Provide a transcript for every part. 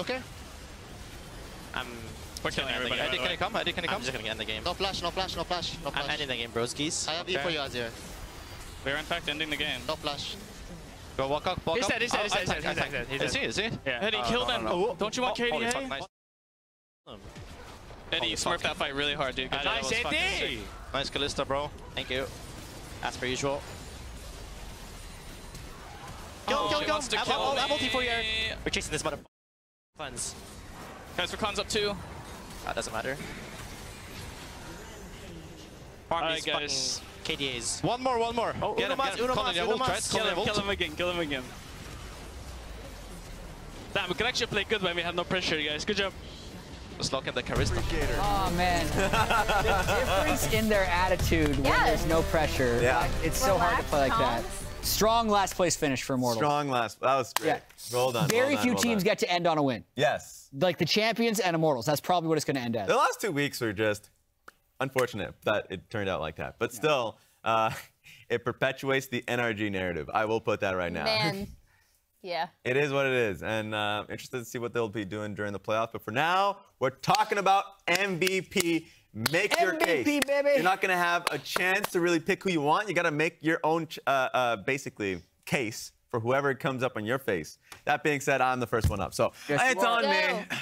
Okay. We're killing everybody. Eddie, can you come? Eddie, can you come? I'm just gonna end the game. No flash, no flash, no flash, no flash. I'm ending the game, broskies. I have E for you, Azir. We're in fact ending the game. No flash. Go walk up, walk He's up. dead, he's dead, he's dead. Is he? Is he? Yeah. Eddie, kill them. Don't you want KD? Holy fuck, nice. Eddie, you smurfed that fight really hard, dude. Good job. Nice, That was fucking Eddie! sick. Nice Kalista, bro. Thank you. As per usual. Oh, Kill, she kill, wants to kill. kill I'm me. ulti for you. We're chasing this mother. Funds. Guys, Rakan's up 2. That doesn't matter. Farm Alright, these guys. fucking KDAs. One more. Oh, Get him, Uno mas, get him. Uno Colin, mas, you Uno ult, right? mas. Colin, you ult. Kill him again, kill him again. Damn, we can actually play good when we have no pressure, guys. Good job. Just lock in the Karista. Oh man, the difference in their attitude when there's no pressure. Yeah. It's so hard to play like that. Relax, Strong last place finish for Immortals. Strong last. That was great. Yeah. Well done. Very well few done, teams get to end on a win. Yes. Like the champions and Immortals. That's probably what it's going to end as. The last 2 weeks were just unfortunate that it turned out like that. But still, it perpetuates the NRG narrative. I will put that right now. man. Yeah. It is what it is. And interested to see what they'll be doing during the playoffs. But for now, we're talking about MVP. Make your case. MVP, baby. You're not going to have a chance to really pick who you want. You got to make your own, basically, case for whoever comes up on your face. That being said, I'm the first one up. So Yes, you it's are. on me. Go.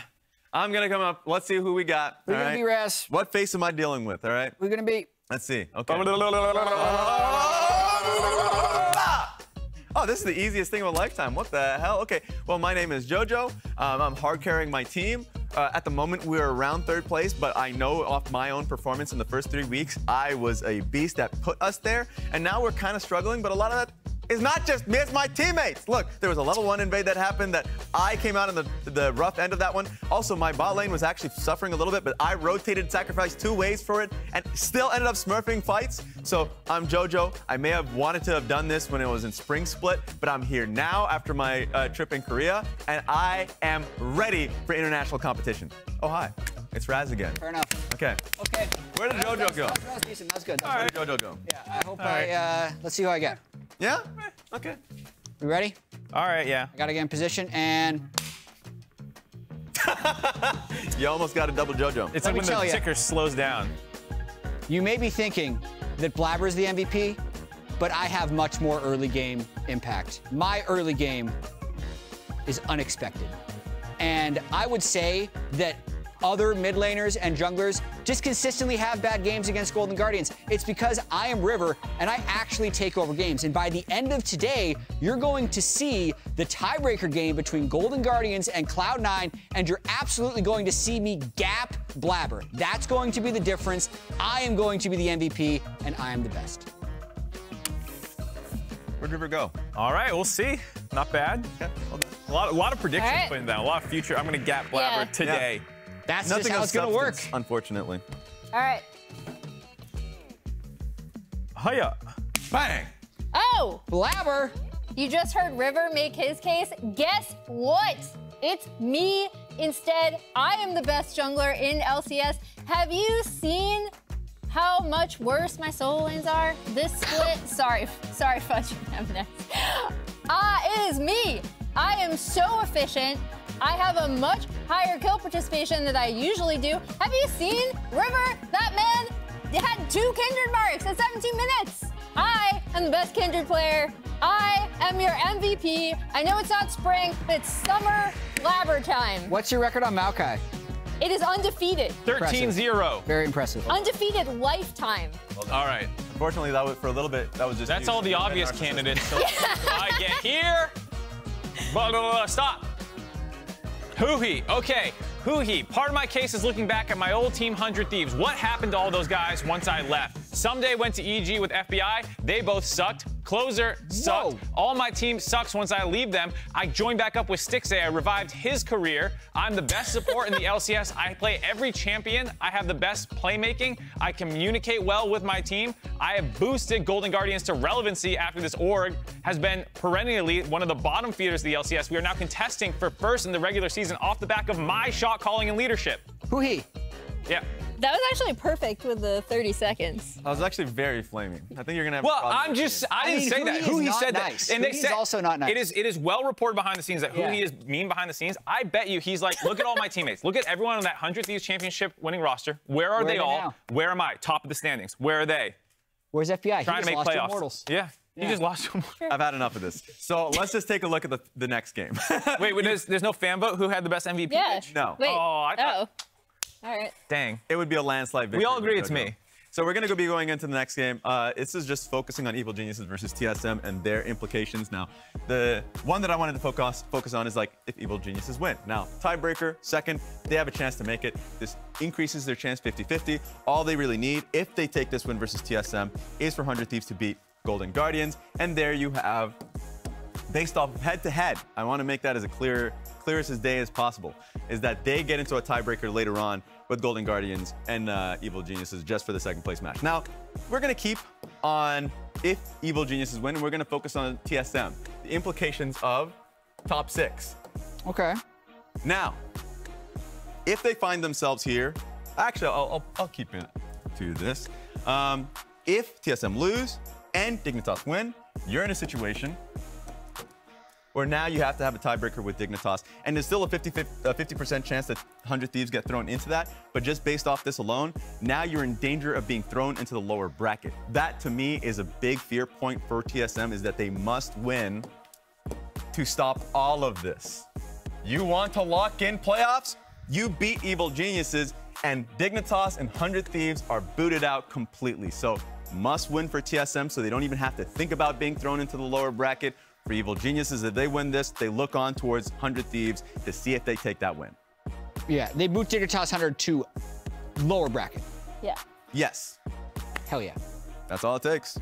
I'm going to come up. Let's see who we got. Who's all going right? to be Raz? What face am I dealing with? All right. Who's going to be? Let's see. Okay. Oh, this is the easiest thing of a lifetime. What the hell? Okay, well, my name is JoJo. I'm hard carrying my team. At the moment, we're around 3rd place, but I know off my own performance in the first 3 weeks, I was a beast that put us there. And now we're kind of struggling, but a lot of that is not just me, it's my teammates. Look, there was a level 1 invade that happened that I came out in the rough end of that one. Also, my bot lane was actually suffering a little bit, but I rotated sacrifice 2 ways for it and still ended up smurfing fights. So I'm JoJo. I may have wanted to have done this when it was in Spring Split, but I'm here now after my trip in Korea, and I am ready for international competition. Oh, hi. It's Raz again. Fair enough. Okay. Okay. Where did JoJo go? That was decent. That was good. Where did JoJo go? Yeah, I hope let's see who I get. Yeah? Okay. You ready? All right, yeah. I got to get in position and You almost got a double JoJo. It's Let like me when the tell ya. ticker slows down. you may be thinking that Blabber's the MVP, but I have much more early game impact. My early game is unexpected. And I would say that other mid laners and junglers just consistently have bad games against Golden Guardians. It's because I am River and I actually take over games. And by the end of today, you're going to see the tiebreaker game between Golden Guardians and Cloud9, and you're absolutely going to see me gap Blabber. That's going to be the difference. I am going to be the MVP, and I am the best. Where'd River go? All right, we'll see. Not bad. Okay, well done. A lot of predictions All right. put in down. A lot of future. I'm going to gap Blabber Yeah. today. That's Nothing just how of it's going to work. substance, unfortunately. All right. Hiya. Bang! Oh, Blabber. you just heard River make his case. Guess what? It's me instead. I am the best jungler in LCS. Have you seen how much worse my solo lanes are? This split, sorry, Fudge, I'm next. It is me. I am so efficient. I have a much higher kill participation than I usually do. Have you seen River? That man had 2 Kindred marks in 17 minutes. I am the best Kindred player. I am your MVP. I know it's not spring, but it's summer Blabber time. What's your record on Maokai? It is undefeated. 13-0. Very impressive. Undefeated lifetime. All right. Unfortunately, that was for a little bit. That was just. That's you. all the obvious candidates. So I get here. Stop. Huhi. Okay. Huhi. Part of my case is looking back at my old team 100 Thieves. What happened to all those guys once I left? Someday went to EG with FBI. They both sucked. Closer sucked. Whoa. All my team sucks once I leave them. I joined back up with Stixxay. I revived his career. I'm the best support in the LCS. I play every champion. I have the best playmaking. I communicate well with my team. I have boosted Golden Guardians to relevancy after this org has been perennially one of the bottom feeders of the LCS. We are now contesting for first in the regular season off the back of my shot calling and leadership. Huhi. Yeah. That was actually perfect with the 30 seconds. I was actually very flaming. I think you're gonna have. Well, a problem I'm with just, it. I didn't mean, say Hootie that. is Who he not said nice. that. And they Hootie's said, also not nice. It is well reported behind the scenes that Yeah. Hootie is mean behind the scenes. I bet you he's like, look at all my teammates. Look at everyone on that 100 Thieves Championship winning roster. Where are they all? now? Where am I? Top of the standings. Where are they? Where's FBI? Trying He to make just lost to playoffs. Immortals. Yeah. He just lost to Immortals. I've had enough of this. So let's just take a look at the next game. Wait, there's no fan vote? Who had the best MVP? Yeah. pitch? No. Wait. Oh, I thought- All right. Dang. It would be a landslide victory. We all agree it's Jojo. me. So we're going to be going into the next game. This is just focusing on Evil Geniuses versus TSM and their implications. Now, the one that I wanted to focus on is like if Evil Geniuses win. Now, tiebreaker, second, they have a chance to make it. This increases their chance 50-50. All they really need, if they take this win versus TSM, is for 100 Thieves to beat Golden Guardians. And there you have, based off of head-to-head, I want to make that as clear as day as possible, is that they get into a tiebreaker later on with Golden Guardians and Evil Geniuses just for the second place match. Now, we're going to keep on if Evil Geniuses win, and we're going to focus on TSM, the implications of top 6. Okay. Now, if they find themselves here, actually, I'll keep it to this. If TSM lose and Dignitas win, you're in a situation where now you have to have a tiebreaker with Dignitas. And there's still a 50% chance that 100 Thieves get thrown into that. But just based off this alone, now you're in danger of being thrown into the lower bracket. That, to me, is a big fear point for TSM, is that they must win to stop all of this. You want to lock in playoffs? You beat Evil Geniuses, and Dignitas and 100 Thieves are booted out completely. So must win for TSM, so they don't even have to think about being thrown into the lower bracket. For Evil Geniuses, if they win this, they look on towards 100 Thieves to see if they take that win. Yeah, they boot Dignitas 100 to lower bracket. Yeah. Yes, Hell yeah. that's all it takes.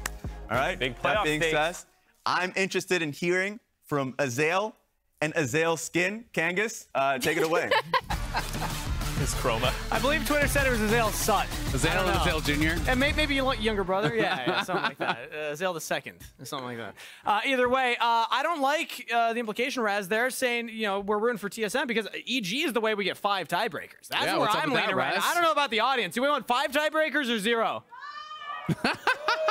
All right, Big that playoff being stakes. said, I'm interested in hearing from Azael and Azael Skin. Kangas, take it away. His chroma. I believe Twitter said it was Azael's son. Azael and Azael Jr.? And maybe younger brother. Yeah, something like that. Azael the second, something like that. Either way, I don't like the implication, Raz. They're saying, we're rooting for TSM because EG is the way we get 5 tiebreakers. That's Yeah, where what's up I'm with leaning that, right now. Raz? I don't know about the audience. Do we want 5 tiebreakers or 0?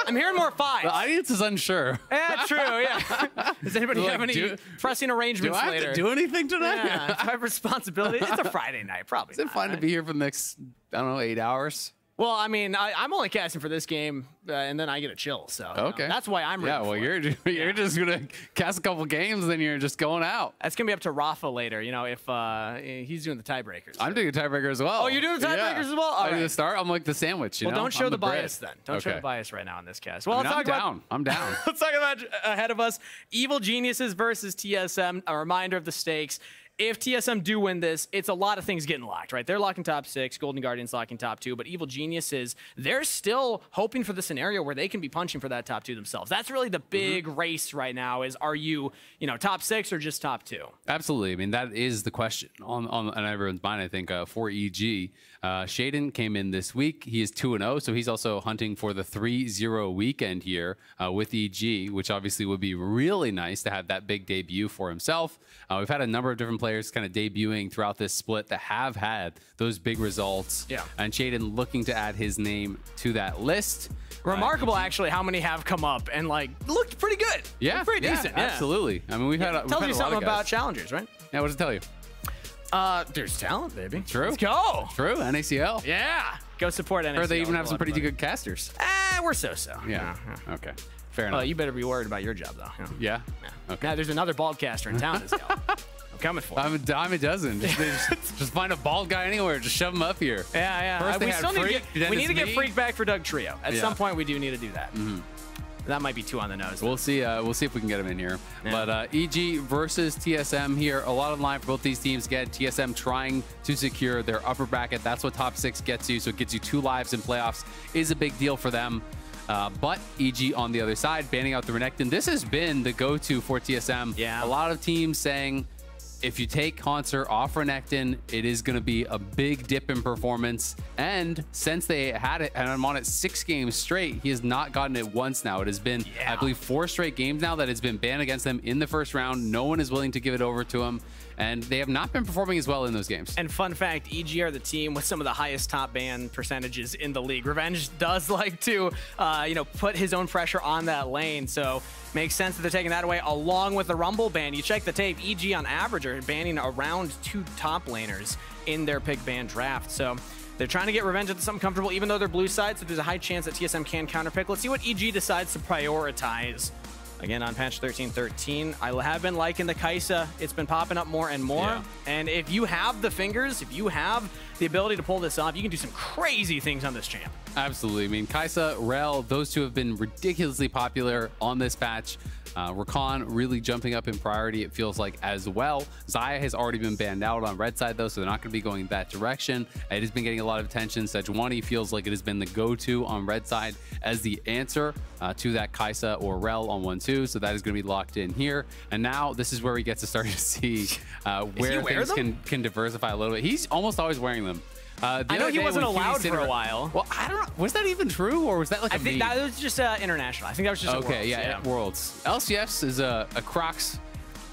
I'm hearing more 5. The audience is unsure. Yeah, true. Yeah. Does anybody Like, have any pressing Do arrangements I have later? to do anything tonight? Yeah, do I have responsibility. It's a Friday night, probably. Is it not, fun to right? be here for the next, 8 hours? Well, I mean, I'm only casting for this game, and then I get a chill. So Okay. that's why I'm. Yeah, well, rooting for it. you're just gonna cast a couple games, then you're just going out. That's gonna be up to Rafa later. If he's doing the tiebreakers. I'm doing a tiebreaker as well. Oh, you're doing the tiebreakers as well? All I do right. the start. I'm like the sandwich. Well, know? don't show I'm the bread. bias then. Don't show Okay. the bias right now in this cast. I Well, mean, let's I'm talk about. down. I'm down. Let's talk about ahead of us. Evil Geniuses versus TSM. A reminder of the stakes. If TSM do win this, it's a lot of things getting locked, right? They're locking top 6, Golden Guardians locking top 2, but Evil Geniuses, they're still hoping for the scenario where they can be punching for that top 2 themselves. That's really the big race right now is, are you, top 6 or just top 2? Absolutely. I mean, that is the question on everyone's mind, I think, for EG. Shaden came in this week. He is 2-0, so he's also hunting for the 3-0 weekend here with EG, which obviously would be really nice to have that big debut for himself. We've had a number of different players kind of debuting throughout this split that have had those big results. Yeah. And Shaden looking to add his name to that list. Remarkable, actually, how many have come up and looked pretty good. Yeah, Looked pretty decent. Yeah. Absolutely. I mean, we've had Tells you a lot something of about guys. challengers, right? Yeah, what does it tell you? There's talent, baby. True. Let's go. True. NACL. Yeah. Go support NXT. Or they even have some pretty good casters. We're so-so. Yeah. Okay. Fair Well, enough. you better be worried about your job, though. Yeah. Okay. Now, there's another bald caster in town, Azael. I'm coming for you. I'm a dime a dozen. Just find a bald guy anywhere. Just shove him up here. Yeah. First they We had still need to Freak, get, then we need it's to get me. Freak back for Doug Trio. At Yeah. some point, we do need to do that. That might be too on the nose. We'll see. We'll see if we can get him in here. Yeah. But EG versus TSM here. A lot on the line for both these teams. Again, TSM trying to secure their upper bracket. That's what top 6 gets you. So it gets you 2 lives in playoffs. Is a big deal for them. But EG on the other side, banning out the Renekton. This has been the go-to for TSM. Yeah. A lot of teams saying, if you take Hauntzer off Renekton, it is going to be a big dip in performance. And since they had it, and I'm on it 6 games straight, he has not gotten it once now. It has been, I believe, 4 straight games now that it's been banned against them in the first round. No one is willing to give it over to him. and they have not been performing as well in those games. And fun fact, EG are the team with some of the highest top ban percentages in the league. Revenge does like to, put his own pressure on that lane, so makes sense that they're taking that away along with the Rumble ban. You check the tape, EG on average are banning around 2 top laners in their pick ban draft, so they're trying to get Revenge into something comfortable, even though they're blue side, so there's a high chance that TSM can counterpick. Let's see what EG decides to prioritize. Again, on patch 13.13, I have been liking the Kai'Sa. It's been popping up more and more. Yeah. And if you have the fingers, if you have the ability to pull this off, you can do some crazy things on this champ. Absolutely. I mean, Kai'Sa, Rell, those two have been ridiculously popular on this patch. Rakan really jumping up in priority, it feels like, as well. Xayah has already been banned out on red side, though, so they're not going to be going that direction. It has been getting a lot of attention. Sejuani feels like it has been the go-to on red side as the answer to that Kai'Sa or Rell on 1-2, so that is going to be locked in here. And now this is where we get to start to see where things can diversify a little bit. He's almost always wearing them. I know he wasn't allowed for a while. Well, I don't know. Was that even true, or was that like I think that was just international. I think that was just okay. Worlds, Yeah, Worlds. LCS is a Crocs.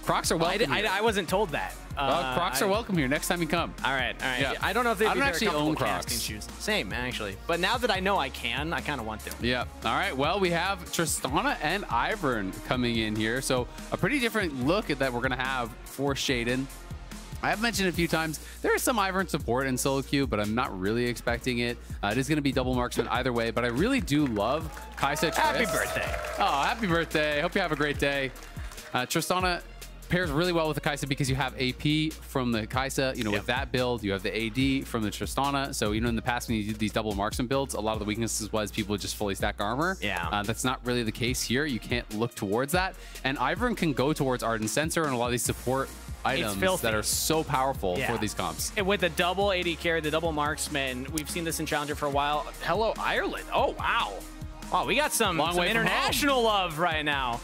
Crocs are welcome. I wasn't told that. Crocs are welcome here next time you come. All right. Yeah. I don't know if they don't actually own Crocs. Shoes. Same, actually. But now that I know I can, I kind of want to. Yeah. All right. Well, we have Tristana and Ivern coming in here, so a pretty different look that we're gonna have for Shaden. I have mentioned a few times, there is some Ivern support in solo queue, but I'm not really expecting it. It is going to be double marksman either way, but I really do love Kai'Sa. Happy birthday. Oh, happy birthday. Hope you have a great day. Tristana pairs really well with the Kai'Sa because you have AP from the Kai'Sa. With that build, you have the AD from the Tristana. So, in the past when you did these double marksman builds, a lot of the weaknesses was people would just fully stack armor. Yeah. That's not really the case here. You can't look towards that. And Ivern can go towards Ardent Sensor and a lot of these support items that are so powerful for these comps. And with the double AD carry, the double marksman, we've seen this in Challenger for a while. Hello, Ireland. Oh, wow. Wow, we got some international love right now.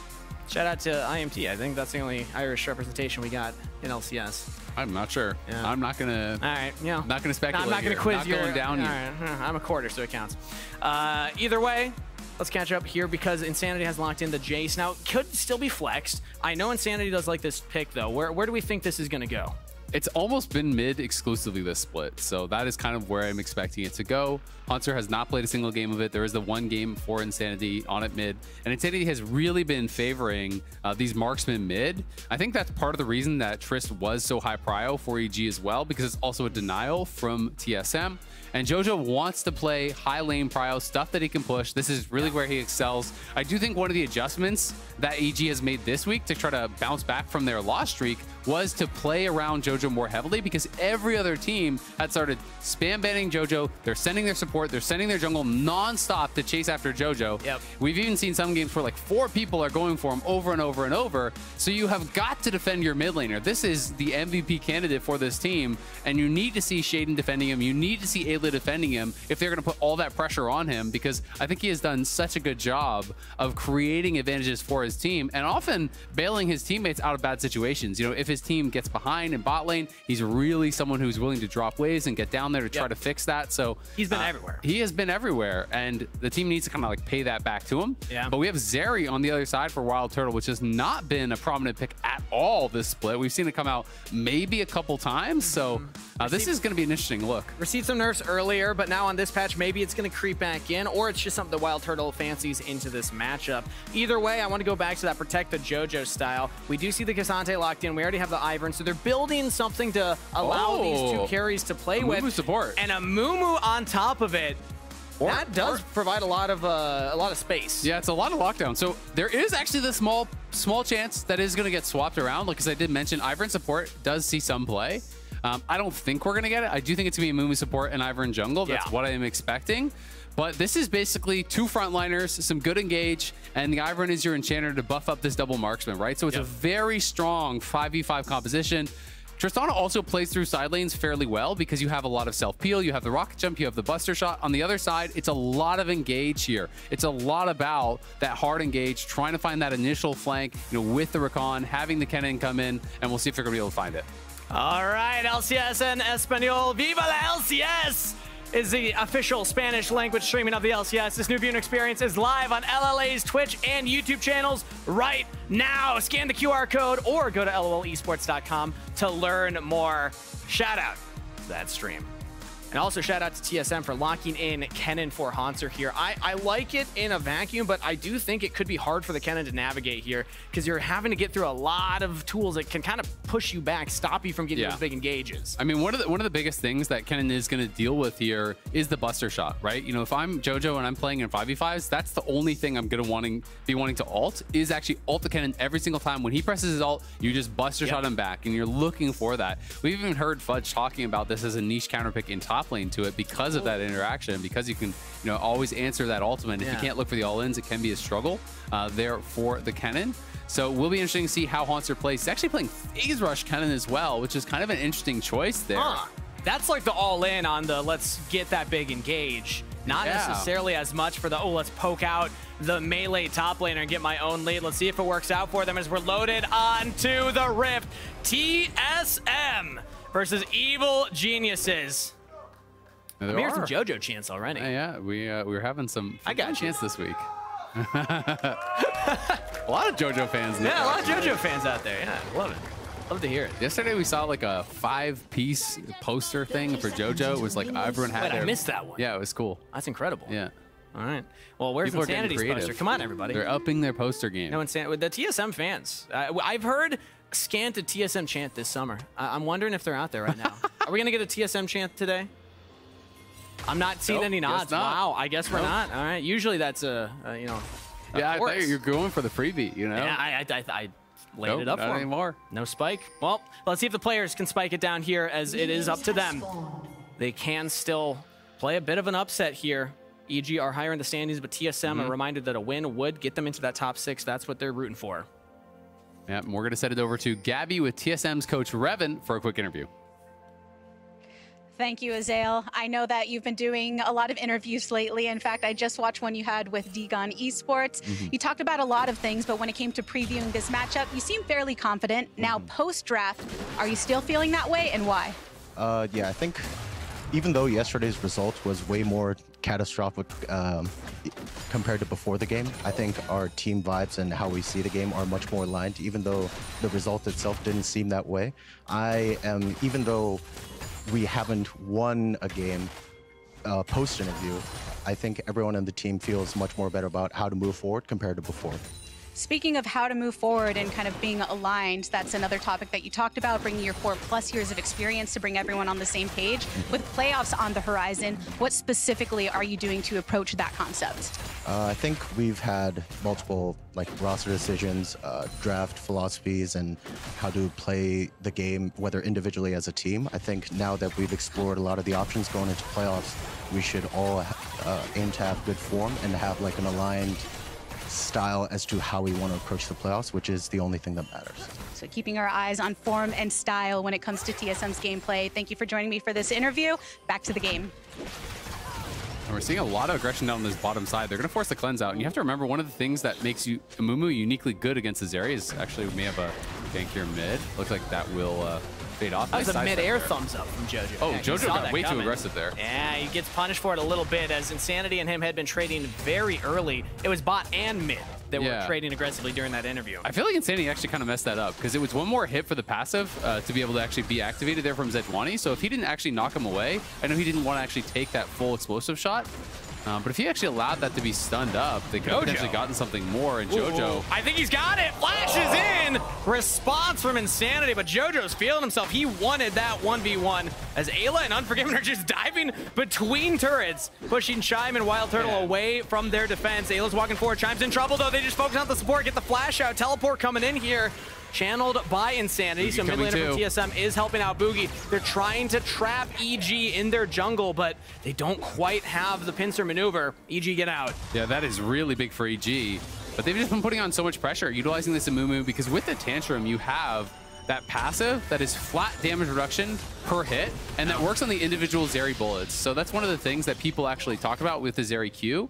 Shout out to IMT. I think that's the only Irish representation we got in LCS. I'm not sure. Yeah. I'm not gonna. All right. I'm not gonna speculate. I'm not gonna quiz you. Going down here. Right. I'm a quarter, so it counts. Either way, let's catch up here because Insanity has locked in the Jace. Now, could still be flexed. I know Insanity does like this pick, though. Where do we think this is going to go? It's almost been mid exclusively this split, so that is kind of where I'm expecting it to go. Hunter has not played a single game of it. There is the one game for Insanity on it mid, and Insanity has really been favoring these marksmen mid. I think that's part of the reason that Trist was so high prio for EG as well, because it's also a denial from TSM. And Jojo wants to play high lane prio, stuff that he can push. This is really where he excels. I do think one of the adjustments that EG has made this week to try to bounce back from their loss streak was to play around Jojo more heavily, because every other team had started spam banning Jojo. They're sending their support, they're sending their jungle non-stop to chase after Jojo. Yep. We've even seen some games where like 4 people are going for him over and over and over. So you have got to defend your mid laner. This is the MVP candidate for this team, and you need to see Shaden defending him. You need to see Ayla defending him if they're going to put all that pressure on him, because I think he has done such a good job of creating advantages for his team and often bailing his teammates out of bad situations. If his team gets behind in bot lane, he's really someone who's willing to drop waves and get down there to try to fix that. So he's been everywhere. He has been everywhere, and the team needs to kind of like pay that back to him. Yeah. But we have Zeri on the other side for Wild Turtle, which has not been a prominent pick at all this split. We've seen it come out maybe a couple times, so this is going to be an interesting look. Received some nerfs earlier, but now on this patch, maybe it's going to creep back in, or it's just something that Wild Turtle fancies into this matchup. Either way, I want to go back to that protect the Jojo style. We do see the K'Sante locked in. We already have the Ivern, so they're building something to allow these 2 carries to play with. Support. And a Mumu on top of it. That does provide a lot of space. Yeah, it's a lot of lockdown. So there is actually the small chance that is going to get swapped around. Like, as I did mention, Ivern support does see some play. I don't think we're going to get it. I do think it's going to be Mumu support and Ivern jungle. That's what I am expecting. But this is basically 2 frontliners, some good engage, and the Ivern is your enchanter to buff up this double marksman, right? So it's a very strong 5v5 composition. Tristana also plays through side lanes fairly well because you have a lot of self-peel, you have the rocket jump, you have the buster shot. On the other side, it's a lot of engage here. It's a lot about that hard engage, trying to find that initial flank, with the Rakan, having the Kennen come in, and we'll see if they're going to be able to find it. All right, LCS and Espanol, viva la LCS! is the official Spanish language streaming of the LCS. This new viewing experience is live on LLA's Twitch and YouTube channels right now. Scan the QR code or go to lolesports.com to learn more. Shout out to that stream. And also shout out to TSM for locking in Kennen for Hauntzer here. I like it in a vacuum, but I do think it could be hard for the Kennen to navigate here because you're having to get through a lot of tools that can kind of push you back, stop you from getting those big engages. I mean, one of the biggest things that Kennen is going to deal with here is the Buster Shot, right? You know, if I'm JoJo and I'm playing in 5v5s, that's the only thing I'm going to be wanting to ult is actually ult the Kennen every single time. When he presses his ult, you just Buster Shot him back, and you're looking for that. We've even heard Fudge talking about this as a niche counterpick in top lane to it because of that interaction, because you can, you know, always answer that ultimate. If you can't look for the all-ins, it can be a struggle there for the Kennen. So it will be interesting to see how Hauntzer plays. He's actually playing Phase Rush Kennen as well, which is kind of an interesting choice there. That's like the all-in on the let's get that big engage. Not necessarily as much for the, oh, let's poke out the melee top laner and get my own lead. Let's see if it works out for them as we're loaded onto the Rift. TSM versus Evil Geniuses. I'm hearing some JoJo chants already. Yeah, we were having some chants this week. A lot of JoJo fans. Yeah, a lot of JoJo fans out there. Yeah, love it. Love to hear it. Yesterday we saw like a 5-piece poster thing for JoJo. It was like everyone had I missed that one. Yeah, it was cool. That's incredible. Yeah. All right. Well, where's People Insanity's poster? Come on, everybody. They're upping their poster game. No, with the TSM fans. I've heard scant a TSM chant this summer. I'm wondering if they're out there right now. Are we going to get a TSM chant today? I'm not seeing any nods. Wow, I guess we're not. All right. Usually that's you know. Yeah, I thought you're going for the freebie, you know? Yeah, I laid it up for not him. anymore. No spike. Well, let's see if the players can spike it down here, as it is up to them. They can still play a bit of an upset here. EG are higher in the standings, but TSM are reminded that a win would get them into that top 6. That's what they're rooting for. Yeah, and we're going to send it over to Gabby with TSM's coach Revan for a quick interview. Thank you, Azael. I know that you've been doing a lot of interviews lately. In fact, I just watched one you had with D-Gon Esports. You talked about a lot of things, but when it came to previewing this matchup, you seem fairly confident. Now, post-draft, are you still feeling that way, and why? Yeah, I think even though yesterday's result was way more catastrophic compared to before the game, I think our team vibes and how we see the game are much more aligned, even though the result itself didn't seem that way. Even though we haven't won a game post-interview, I think everyone on the team feels much more better about how to move forward compared to before. Speaking of how to move forward and kind of being aligned, that's another topic that you talked about, bringing your 4+ years of experience to bring everyone on the same page. With playoffs on the horizon, what specifically are you doing to approach that concept? I think we've had multiple roster decisions, draft philosophies, and how to play the game, whether individually as a team. I think now that we've explored a lot of the options going into playoffs, we should all aim to have good form and have an aligned style as to how we want to approach the playoffs, which is the only thing that matters. So keeping our eyes on form and style when it comes to TSM's gameplay. Thank you for joining me for this interview. Back to the game. And we're seeing a lot of aggression down this bottom side. They're going to force the cleanse out. And you have to remember, one of the things that makes Amumu uniquely good against Azeri is actually we may have a gank here mid. Looks like that will fade off. That was a mid-air thumbs up from JoJo. Oh, yeah, JoJo got way too aggressive there. Yeah, he gets punished for it a little bit, as Insanity and him had been trading very early. It was bot and mid that were trading aggressively during that interview. I feel like Insanity actually kind of messed that up, because it was one more hit for the passive to be able to actually be activated there from Zedwani. So if he didn't actually knock him away, I know he didn't want to actually take that full explosive shot. But if he actually allowed that to be stunned up, they could have potentially gotten something more. And JoJo, I think he's got it. Flashes in. Response from Insanity, but JoJo's feeling himself. He wanted that 1v1 as Ayla and Unforgiven are just diving between turrets, pushing Chime and Wild Turtle away from their defense. Ayla's walking forward. Chime's in trouble, though. They just focus on the support, get the flash out. Teleport coming in here. Channeled by Insanity, Boogie so mid laner from TSM is helping out Boogie. They're trying to trap EG in their jungle, but they don't quite have the pincer maneuver. EG, get out. Yeah, that is really big for EG. But they've just been putting on so much pressure, utilizing this Amumu, because with the Tantrum, you have that passive that is flat damage reduction per hit, and that works on the individual Zeri bullets. So that's one of the things that people actually talk about with the Zeri Q,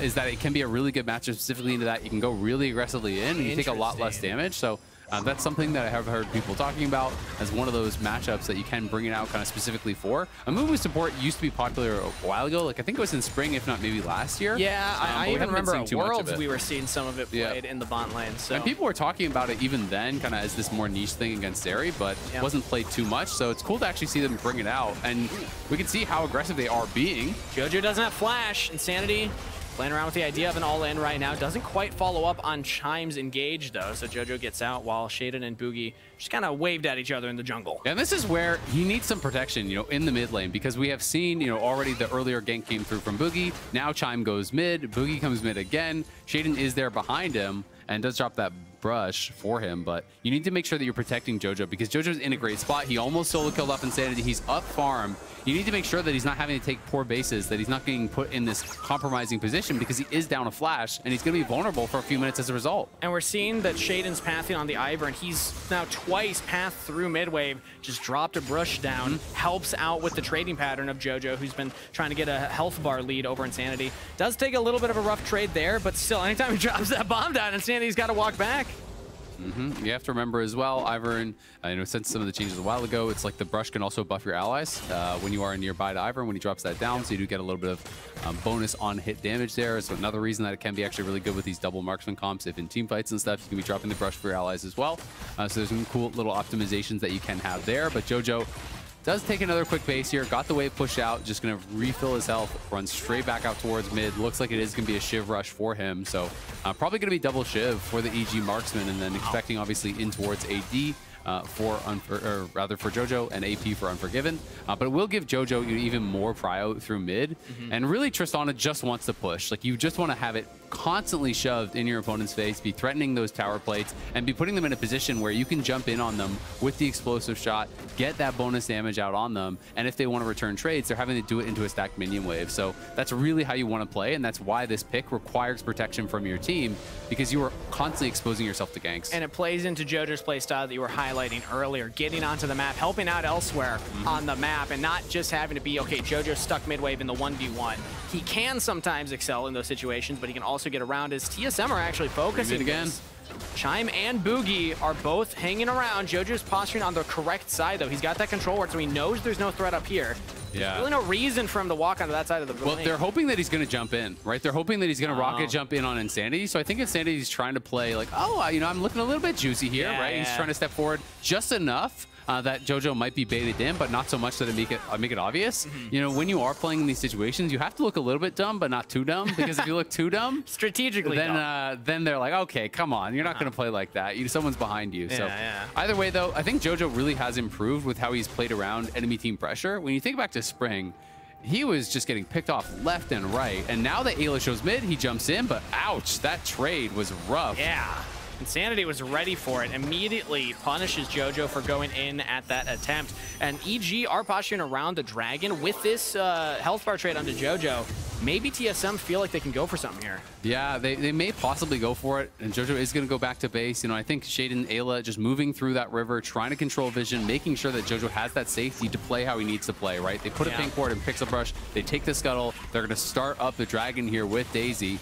is that it can be a really good matchup specifically into that. You can go really aggressively in, and you take a lot less damage. So That's something that I have heard people talking about as one of those matchups that you can bring it out kind of specifically for. Amumu support used to be popular a while ago. Like I think it was in spring, if not maybe last year. Yeah, I even remember at Worlds we were seeing some of it played Yeah. in the bot lane. So. And people were talking about it even then, kind of as this more niche thing against Zeri, but Yeah. wasn't played too much. So it's cool to actually see them bring it out, and we can see how aggressive they are being. JoJo doesn't have flash. Insanity playing around with the idea of an all-in right now. Doesn't quite follow up on Chime's engage, though, so JoJo gets out while Shaden and Boogie just kind of waved at each other in the jungle. And this is where he needs some protection, you know, in the mid lane, because we have seen, you know, already the earlier gank came through from Boogie. Now Chime goes mid, Boogie comes mid again. Shaden is there behind him and does drop that brush for him, but you need to make sure that you're protecting JoJo, because JoJo's in a great spot. He almost solo killed off Insanity. He's up farm. You need to make sure that he's not having to take poor bases, that he's not getting put in this compromising position, because he is down a flash and he's going to be vulnerable for a few minutes as a result. And we're seeing that Shaden's pathing on the Ivern, and he's now twice pathed through mid-wave, just dropped a brush down, helps out with the trading pattern of JoJo, who's been trying to get a health bar lead over Insanity. Does take a little bit of a rough trade there, but still, anytime he drops that bomb down, Insanity's got to walk back. You have to remember as well, Ivern, you know, since some of the changes a while ago, it's like the brush can also buff your allies when you are nearby to Ivern when he drops that down, so you do get a little bit of bonus on hit damage there. So another reason that it can be actually really good with these double marksman comps, if in team fights and stuff, you can be dropping the brush for your allies as well. So there's some cool little optimizations that you can have there, but JoJo does take another quick base here, got the wave pushed out, just going to refill his health, run straight back out towards mid. Looks like it is going to be a Shiv rush for him, so probably going to be double Shiv for the EG marksman, and then expecting obviously in towards AD for JoJo and AP for Unforgiven. But it will give JoJo even more prio through mid, and really Tristana just wants to push. Like you just want to have it constantly shoved in your opponent's face, be threatening those tower plates, and be putting them in a position where you can jump in on them with the explosive shot, get that bonus damage out on them, and if they want to return trades, they're having to do it into a stacked minion wave. So that's really how you want to play, and that's why this pick requires protection from your team, because you are constantly exposing yourself to ganks. And it plays into JoJo's playstyle that you were highlighting earlier, getting onto the map, helping out elsewhere on the map, and not just having to be, okay, JoJo's stuck mid-wave in the 1v1. He can sometimes excel in those situations, but he can also get around as TSM are actually focusing again. this. Chime and Boogie are both hanging around. JoJo's posturing on the correct side, though. He's got that control ward, so he knows there's no threat up here. Yeah. There's really no reason for him to walk onto that side of the Well, lane. they're hoping that he's going to jump in, right? They're hoping that he's going to rocket jump in on Insanity. So I think Insanity's trying to play like, oh, you know, I'm looking a little bit juicy here, right? He's trying to step forward just enough that JoJo might be baited in, but not so much that it make it obvious. You know, when you are playing in these situations, you have to look a little bit dumb, but not too dumb, because if you look too dumb, strategically, then they're like, okay, come on, you're not going to play like that. Someone's behind you. So either way, though, I think JoJo really has improved with how he's played around enemy team pressure. When you think back to Spring, he was just getting picked off left and right, and now that Ayla shows mid, he jumps in, but ouch, that trade was rough. Yeah. Insanity was ready for it, immediately punishes JoJo for going in at that attempt. And EG are posturing around the dragon with this health bar trade onto JoJo. Maybe TSM feel like they can go for something here. Yeah, they may possibly go for it, and JoJo is going to go back to base. You know, I think Shaden, Ayla just moving through that river, trying to control vision, making sure that JoJo has that safety to play how he needs to play, right? They put a pink ward in Pixel Brush, they take the scuttle, they're going to start up the dragon here with Daisy.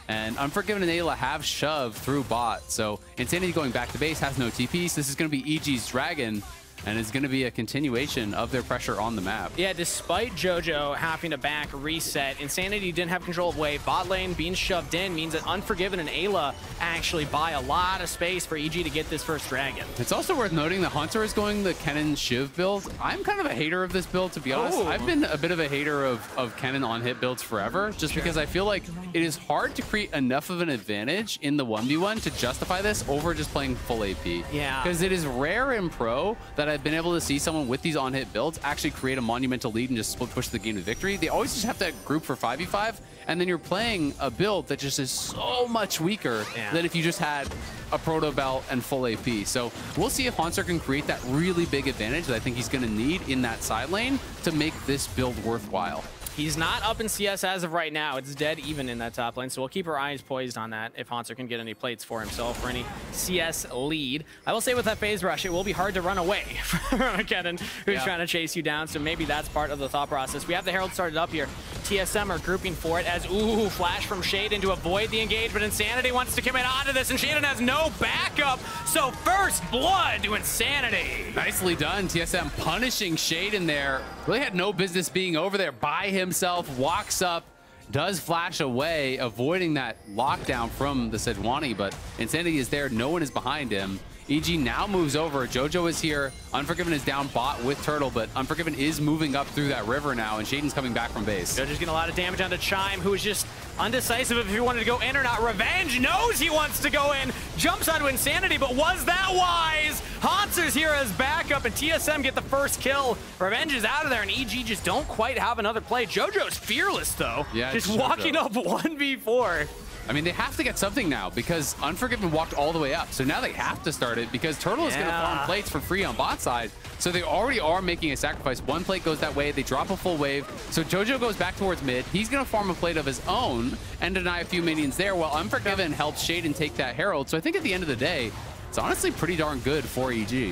And Unforgiven and Ayla have shoved through bot. So Insanity going back to base has no TPs. This is going to be EG's dragon, and it's going to be a continuation of their pressure on the map. Yeah, despite JoJo having to back reset, Insanity didn't have control of wave. Bot lane being shoved in means that Unforgiven and Ayla actually buy a lot of space for EG to get this first dragon. It's also worth noting that Hunter is going the Kennen Shiv build. I'm kind of a hater of this build, to be honest. I've been a bit of a hater of Kennen on hit builds forever, just because I feel like it is hard to create enough of an advantage in the 1v1 to justify this over just playing full AP. Yeah. Because it is rare in pro that I've been able to see someone with these on-hit builds actually create a monumental lead and just split push the game to victory. They always just have to group for 5v5, and then you're playing a build that just is so much weaker than if you just had a proto belt and full AP. So we'll see if Haunter can create that really big advantage that I think he's going to need in that side lane to make this build worthwhile. He's not up in CS as of right now. It's dead even in that top lane, so we'll keep our eyes poised on that if Haunter can get any plates for himself or any CS lead. I will say with that phase rush, it will be hard to run away from a Kennen who's trying to chase you down, so maybe that's part of the thought process. We have the Herald started up here. TSM are grouping for it as, ooh, flash from Shaden to avoid the engage, but Insanity wants to commit onto this, and Shaden has no backup. So first blood to Insanity. Nicely done. TSM punishing Shaden there. Really had no business being over there by himself. Walks up, does flash away, avoiding that lockdown from the Sejuani, but Insanity is there. No one is behind him. EG now moves over. JoJo is here. Unforgiven is down bot with Turtle, but Unforgiven is moving up through that river now, and Shaden's coming back from base. JoJo's getting a lot of damage onto Chime, who is just undecisive if he wanted to go in or not. Revenge knows he wants to go in, jumps onto Insanity, but was that wise? Hanser's here as backup, and TSM get the first kill. Revenge is out of there, and EG just don't quite have another play. JoJo's fearless, though. Yeah, just walking up 1v4. I mean, they have to get something now because Unforgiven walked all the way up. So now they have to start it because Turtle is going to farm plates for free on bot side. So they already are making a sacrifice. One plate goes that way. They drop a full wave. So JoJo goes back towards mid. He's going to farm a plate of his own and deny a few minions there while Unforgiven helps Shaden take that Herald. So I think at the end of the day, it's honestly pretty darn good for EG.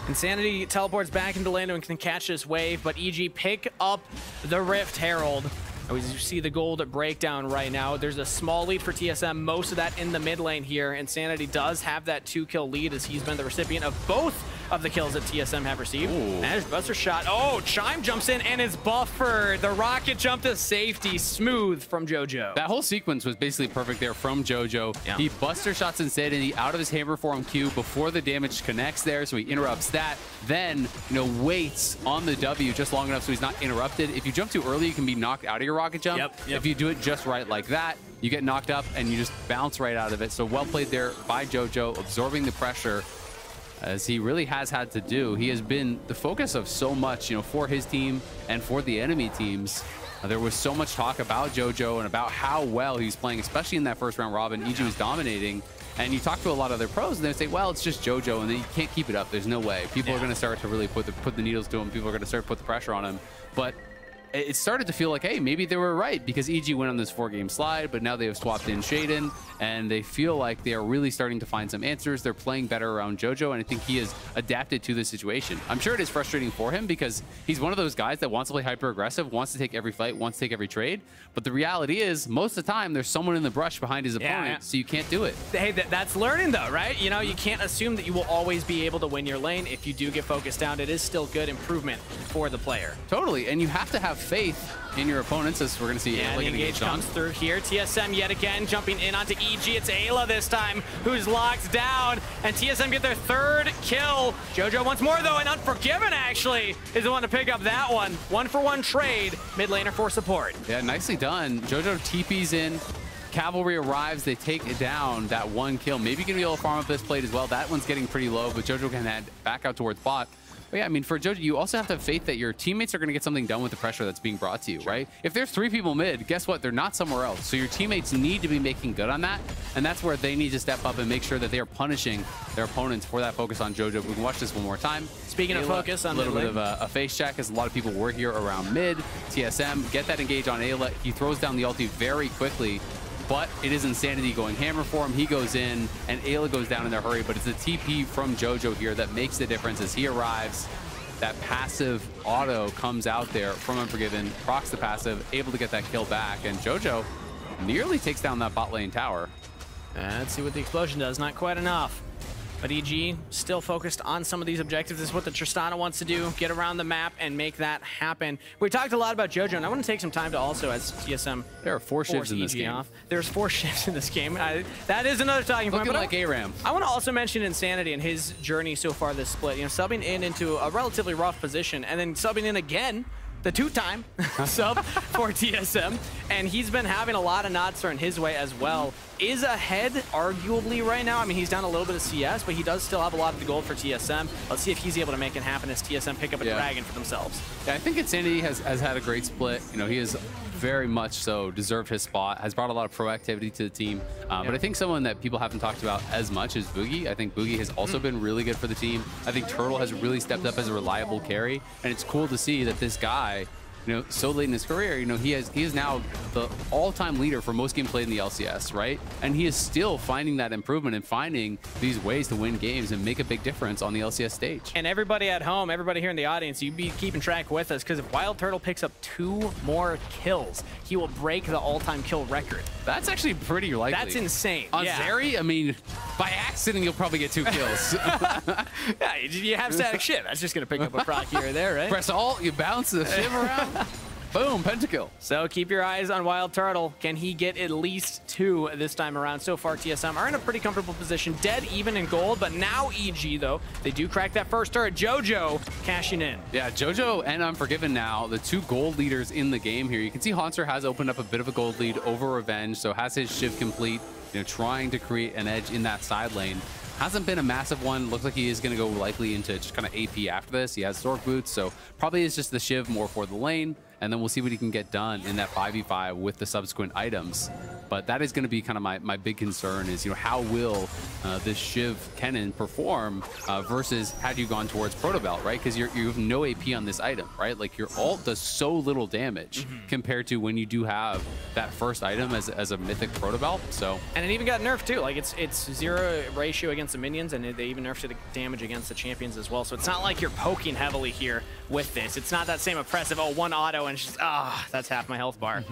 Insanity teleports back into Lando and can catch this wave, but EG pick up the Rift Herald. As you see the gold breakdown right now, there's a small lead for TSM, most of that in the mid lane here. Insanity does have that 2-kill lead as he's been the recipient of both of the kills that TSM have received. And there's Buster shot. Oh, Chime jumps in and is buffered. The rocket jump to safety, smooth from JoJo. That whole sequence was basically perfect there from JoJo. Yeah. He Buster shots Insanity out of his hammer form Q before the damage connects there, so he interrupts that. Then, waits on the W just long enough so he's not interrupted. If you jump too early, you can be knocked out of your rocket jump. Yep. If you do it just right like that, you get knocked up and you just bounce right out of it. So well played there by JoJo, absorbing the pressure as he really has had to do. He has been the focus of so much, for his team and for the enemy teams. There was so much talk about JoJo and about how well he's playing, especially in that first round robin. EG was dominating. And you talk to a lot of their pros and they say, well, it's just JoJo, and then you can't keep it up. There's no way. People are going to start to really put the needles to him. People are going to start to put the pressure on him. But it started to feel like, hey, maybe they were right because EG went on this 4-game slide, but now they have swapped in Shaden, and they feel like they are really starting to find some answers. They're playing better around JoJo, and I think he has adapted to the situation. I'm sure it is frustrating for him because he's one of those guys that wants to play hyper-aggressive, wants to take every fight, wants to take every trade, but the reality is, most of the time, there's someone in the brush behind his opponent, so you can't do it. Hey, that's learning though, right? You can't assume that you will always be able to win your lane. If you do get focused down, it is still good improvement for the player. Totally, and you have to have faith in your opponents, as we're going to see. Yeah, the engage comes through here. TSM yet again jumping in onto EG. It's Ayla this time who's locked down, and TSM get their 3rd kill. JoJo once more though, and Unforgiven actually is the one to pick up that one. 1-for-1 trade, mid laner for support. Yeah, nicely done. JoJo TP's in. Cavalry arrives, they take it down, that 1 kill. Maybe going to be able to farm up this plate as well. That one's getting pretty low, but JoJo can head back out towards bot. But yeah, I mean, for JoJo, you also have to have faith that your teammates are going to get something done with the pressure that's being brought to you, right? If there's 3 people mid, guess what? They're not somewhere else. So your teammates need to be making good on that, and that's where they need to step up and make sure that they are punishing their opponents for that focus on JoJo. We can watch this one more time. Speaking of focus on a little bit of a face check, as a lot of people were here around mid. TSM, get that engage on Ayla. He throws down the ulti very quickly, but it is Insanity going hammer for him. He goes in, and Ayla goes down in a hurry, but it's the TP from JoJo here that makes the difference as he arrives. That passive auto comes out there from Unforgiven, procs the passive, able to get that kill back, and JoJo nearly takes down that bot lane tower. Let's see what the explosion does. Not quite enough. But EG still focused on some of these objectives. This is what the Tristana wants to do, get around the map and make that happen. We talked a lot about JoJo, and I want to take some time to also, as TSM, there are 4 shifts in this game. Off. There's 4 shifts in this game. That is another talking point. Looking like ARAM. I want to also mention Insanity and his journey so far this split. Subbing in into a relatively rough position, and then subbing in again, the 2-time sub for TSM, and he's been having a lot of nods thrown his way as well. Is ahead, arguably, right now. I mean, he's down a little bit of CS, but he does still have a lot of the gold for TSM. Let's see if he's able to make it happen as TSM pick up a dragon for themselves. Yeah, I think Insanity has had a great split. He is very much so deserved his spot, has brought a lot of proactivity to the team. But I think someone that people haven't talked about as much is Boogie. I think Boogie has also been really good for the team. I think Turtle has really stepped up as a reliable carry, and it's cool to see that this guy so late in his career, he is now the all-time leader for most games played in the LCS, right? And he is still finding that improvement and finding these ways to win games and make a big difference on the LCS stage. And everybody at home, everybody here in the audience, you be keeping track with us, because if Wild Turtle picks up 2 more kills, he will break the all-time kill record. That's actually pretty likely. That's insane. On Zeri, I mean, by accident, you'll probably get 2 kills. Yeah, you have static shiv. That's just going to pick up a proc here or there, right? Press alt, you bounce the shiv around. Boom, pentakill. So keep your eyes on Wild Turtle. Can he get at least 2 this time around? So far, TSM are in a pretty comfortable position, dead even in gold, but now EG, though, they do crack that first turret. Jojo cashing in. Yeah, Jojo and Unforgiven now, the 2 gold leaders in the game here. You can see Hauntzer has opened up a bit of a gold lead over Revenge, so has his shiv complete, trying to create an edge in that side lane. Hasn't been a massive one. Looks like he is going to go likely into just kind of AP after this. He has Zork boots, so probably is just the shiv more for the lane, and then we'll see what he can get done in that 5v5 with the subsequent items. But that is going to be kind of my big concern is, how will this Shiv Kennen perform versus had you gone towards Protobelt, right? Because you have no AP on this item, right? Like your ult does so little damage compared to when you do have that first item as a mythic Protobelt. So, and it even got nerfed too. Like it's 0 ratio against the minions, and they even nerfed the damage against the champions as well. So it's not like you're poking heavily here with this. It's not that same oppressive, 1 auto and just, that's half my health bar.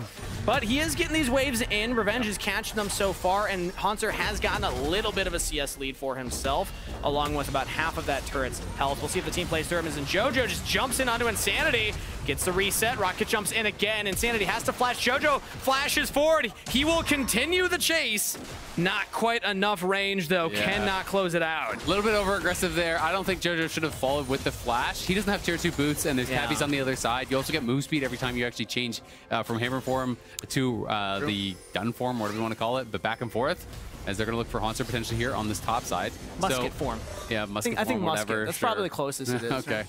But he is getting these waves in. Revenge is catching them so far, and Hauntzer has gotten a little bit of a CS lead for himself, along with about half of that turret's health. We'll see if the team plays through him. And Jojo just jumps in onto Insanity, gets the reset. Rocket jumps in again. Insanity has to flash. Jojo flashes forward. He will continue the chase. Not quite enough range, though. Yeah. Cannot close it out. A little bit over-aggressive there. I don't think Jojo should have followed with the flash. He doesn't have tier 2 boots, and there's cabbies on the other side. You also get move speed every time you actually change from hammer form to the gun form, whatever you want to call it, but back and forth, as they're going to look for Hauntzer potentially here on this top side. Musket form. Yeah, musket form, I think whatever. musket. That's probably the closest it is. Okay.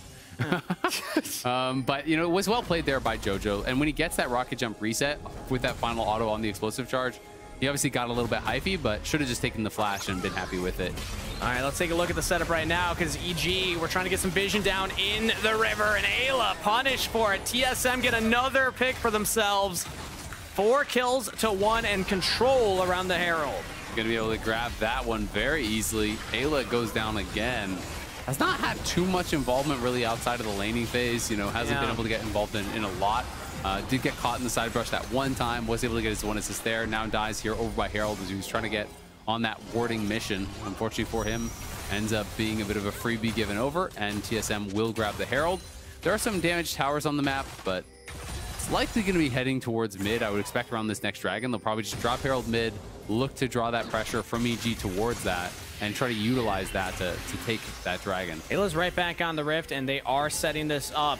But, it was well played there by Jojo. And when he gets that rocket jump reset with that final auto on the explosive charge, he obviously got a little bit hypey, but should have just taken the flash and been happy with it. All right, let's take a look at the setup right now, because EG, we're trying to get some vision down in the river, and Ayla punished for it. TSM get another pick for themselves. 4 kills to 1 and control around the Herald. Going to be able to grab that one very easily. Ayla goes down again. Has not had too much involvement really outside of the laning phase. Hasn't been able to get involved in a lot. Did get caught in the side brush that one time. Was able to get his 1 assist there. Now dies here over by Herald as he was trying to get on that warding mission. Unfortunately for him, ends up being a bit of a freebie given over, and TSM will grab the Herald. There are some damaged towers on the map, but it's likely going to be heading towards mid. I would expect around this next dragon, they'll probably just drop Herald mid, look to draw that pressure from EG towards that, and try to utilize that to take that dragon. Ayla's right back on the Rift, and they are setting this up.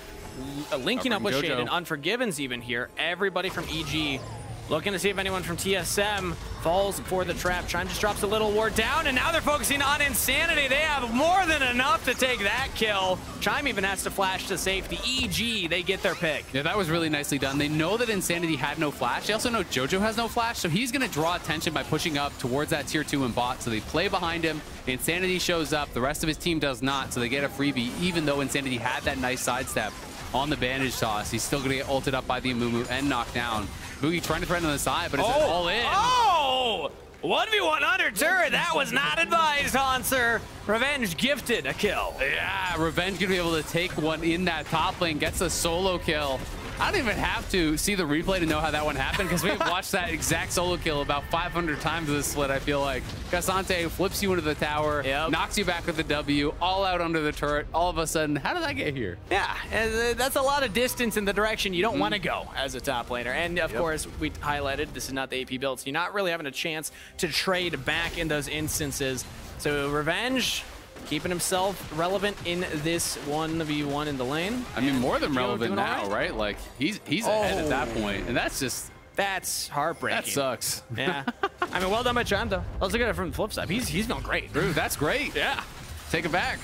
Linking up with Jojo. Shaden. Unforgiven's even here. Everybody from EG looking to see if anyone from TSM falls for the trap. Chime just drops a little ward down, and now they're focusing on Insanity. They have more than enough to take that kill. Chime even has to flash to safety. EG, they get their pick. Yeah, that was really nicely done. They know that Insanity had no flash. They also know Jojo has no flash, so he's going to draw attention by pushing up towards that tier 2 and bot. So they play behind him. Insanity shows up. The rest of his team does not, so they get a freebie, even though Insanity had that nice sidestep on the bandage toss. He's still going to get ulted up by the Amumu and knocked down. Boogie trying to threaten on the side, but it's all in. Oh! 1v1 under turret. That was not advised, Hauntzer. Revenge gifted a kill. Yeah, Revenge gonna be able to take one in that top lane, gets a solo kill. I don't even have to see the replay to know how that one happened, because we've watched that exact solo kill about 500 times this split, I feel like. K'Sante flips you into the tower, knocks you back with the W, all out under the turret. All of a sudden, how did that get here? Yeah, and that's a lot of distance in the direction you don't want to go as a top laner. And of course, we highlighted this is not the AP build, so you're not really having a chance to trade back in those instances. So Revenge keeping himself relevant in this 1v1 in the lane. I mean, more than relevant now, right? Like, he's ahead at that point, and that's heartbreaking. That sucks. Yeah. I mean, well done by Chime, though. Let's look at it from the flip side. He's doing great. Drew, that's great. Yeah. Take it back.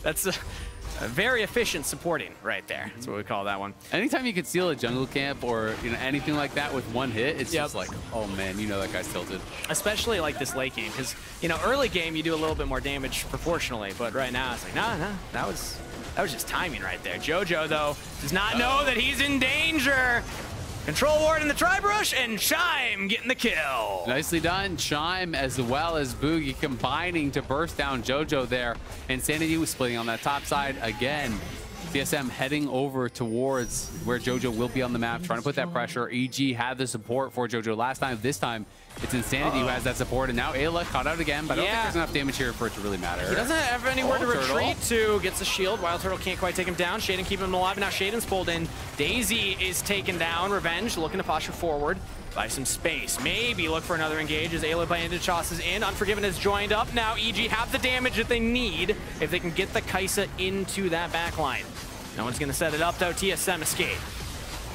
That's a very efficient supporting right there. That's what we call that one. Anytime you could steal a jungle camp or anything like that with one hit, it's just like, oh man, that guy's tilted. Especially like this late game, because early game you do a little bit more damage proportionally, but right now it's like, no, that was That was just timing right there. JoJo, though, does not know that he's in danger. Control ward in the tri-brush, and Chime getting the kill. Nicely done. Chime as well as Boogie combining to burst down JoJo there. Insanity was splitting on that top side again. TSM heading over towards where JoJo will be on the map, trying to put that pressure. EG had the support for JoJo last time. This time, it's Insanity who has that support, and now Ayla caught out again, but I don't think there's enough damage here for it to really matter. He doesn't have anywhere to retreat to. Gets a shield. Wild Turtle can't quite take him down. Shaden keeping him alive, and now Shaden's pulled in. Daisy is taken down. Revenge looking to posture forward. Buy some space. Maybe look for another engage as Ayla by Indichos is in. Unforgiven has joined up. Now EG have the damage that they need if they can get the Kai'Sa into that backline. No one's going to set it up, though. TSM escape.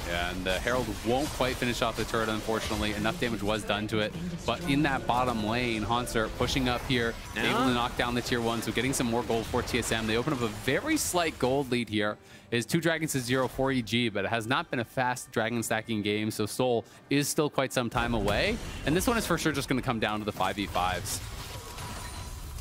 Yeah, and the Herald won't quite finish off the turret, unfortunately. Enough damage was done to it. But in that bottom lane, Hauntzer pushing up here, able to knock down the tier 1, so getting some more gold for TSM. They open up a very slight gold lead here. It is 2 dragons to 0 for EG, but it has not been a fast dragon stacking game, so Soul is still quite some time away. And this one is for sure just going to come down to the 5v5s.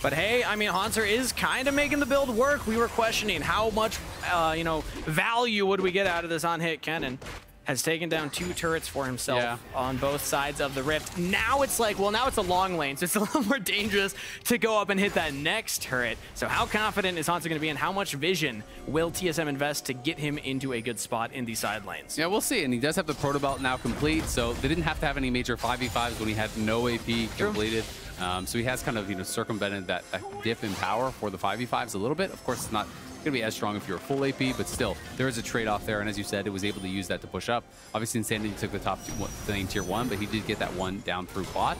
But hey, I mean, Hauntzer is kind of making the build work. We were questioning how much, value would we get out of this on-hit. Kennen has taken down 2 turrets for himself on both sides of the rift. Now it's like, well, now it's a long lane, so it's a little more dangerous to go up and hit that next turret. So how confident is Hauntzer going to be, and how much vision will TSM invest to get him into a good spot in the side lanes? Yeah, we'll see. And he does have the Proto Belt now complete, so they didn't have to have any major 5v5s when he had no AP completed. So he has kind of, circumvented that dip in power for the 5v5s a little bit. Of course, it's not going to be as strong if you're full AP, but still, there is a trade-off there. And as you said, it was able to use that to push up. Obviously, Insanity took the top lane tier 1, but he did get that one down through bot.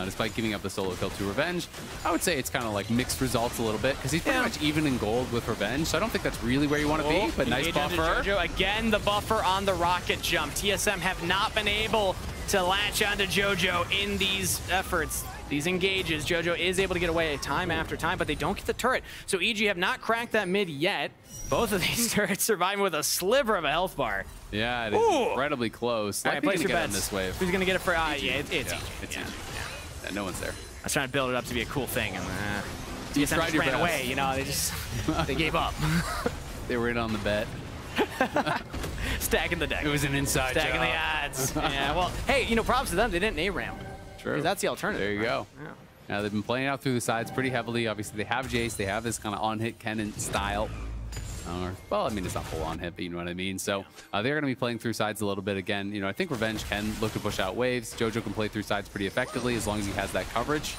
Despite giving up the solo kill to Revenge. I would say it's kind of like mixed results a little bit, because he's pretty much even in gold with Revenge, so I don't think that's really where you want to be, but nice buffer. JoJo. Again, the buffer on the rocket jump. TSM have not been able to latch onto JoJo in these efforts. These engages, JoJo is able to get away time after time, but they don't get the turret. So EG have not cracked that mid yet. Both of these turrets surviving with a sliver of a health bar. Yeah, it is incredibly close. All right, place your bets. This wave. Who's going to get it for... it's EG. It's EG. Yeah, no one's there. I was trying to build it up to be a cool thing, and TSM just ran away. They just they gave up. They were in on the bet. Stacking the deck. It was an inside Stacking the odds. Yeah, well, hey, props to them. They didn't A-Ram. True. That's the alternative. There you go. Yeah. They've been playing out through the sides pretty heavily. Obviously, they have Jace. They have this kind of on-hit Kennen style. Well, I mean, it's not full on hit, but you know what I mean. So they're going to be playing through sides a little bit again. I think Revenge can look to push out waves. JoJo can play through sides pretty effectively as long as he has that coverage.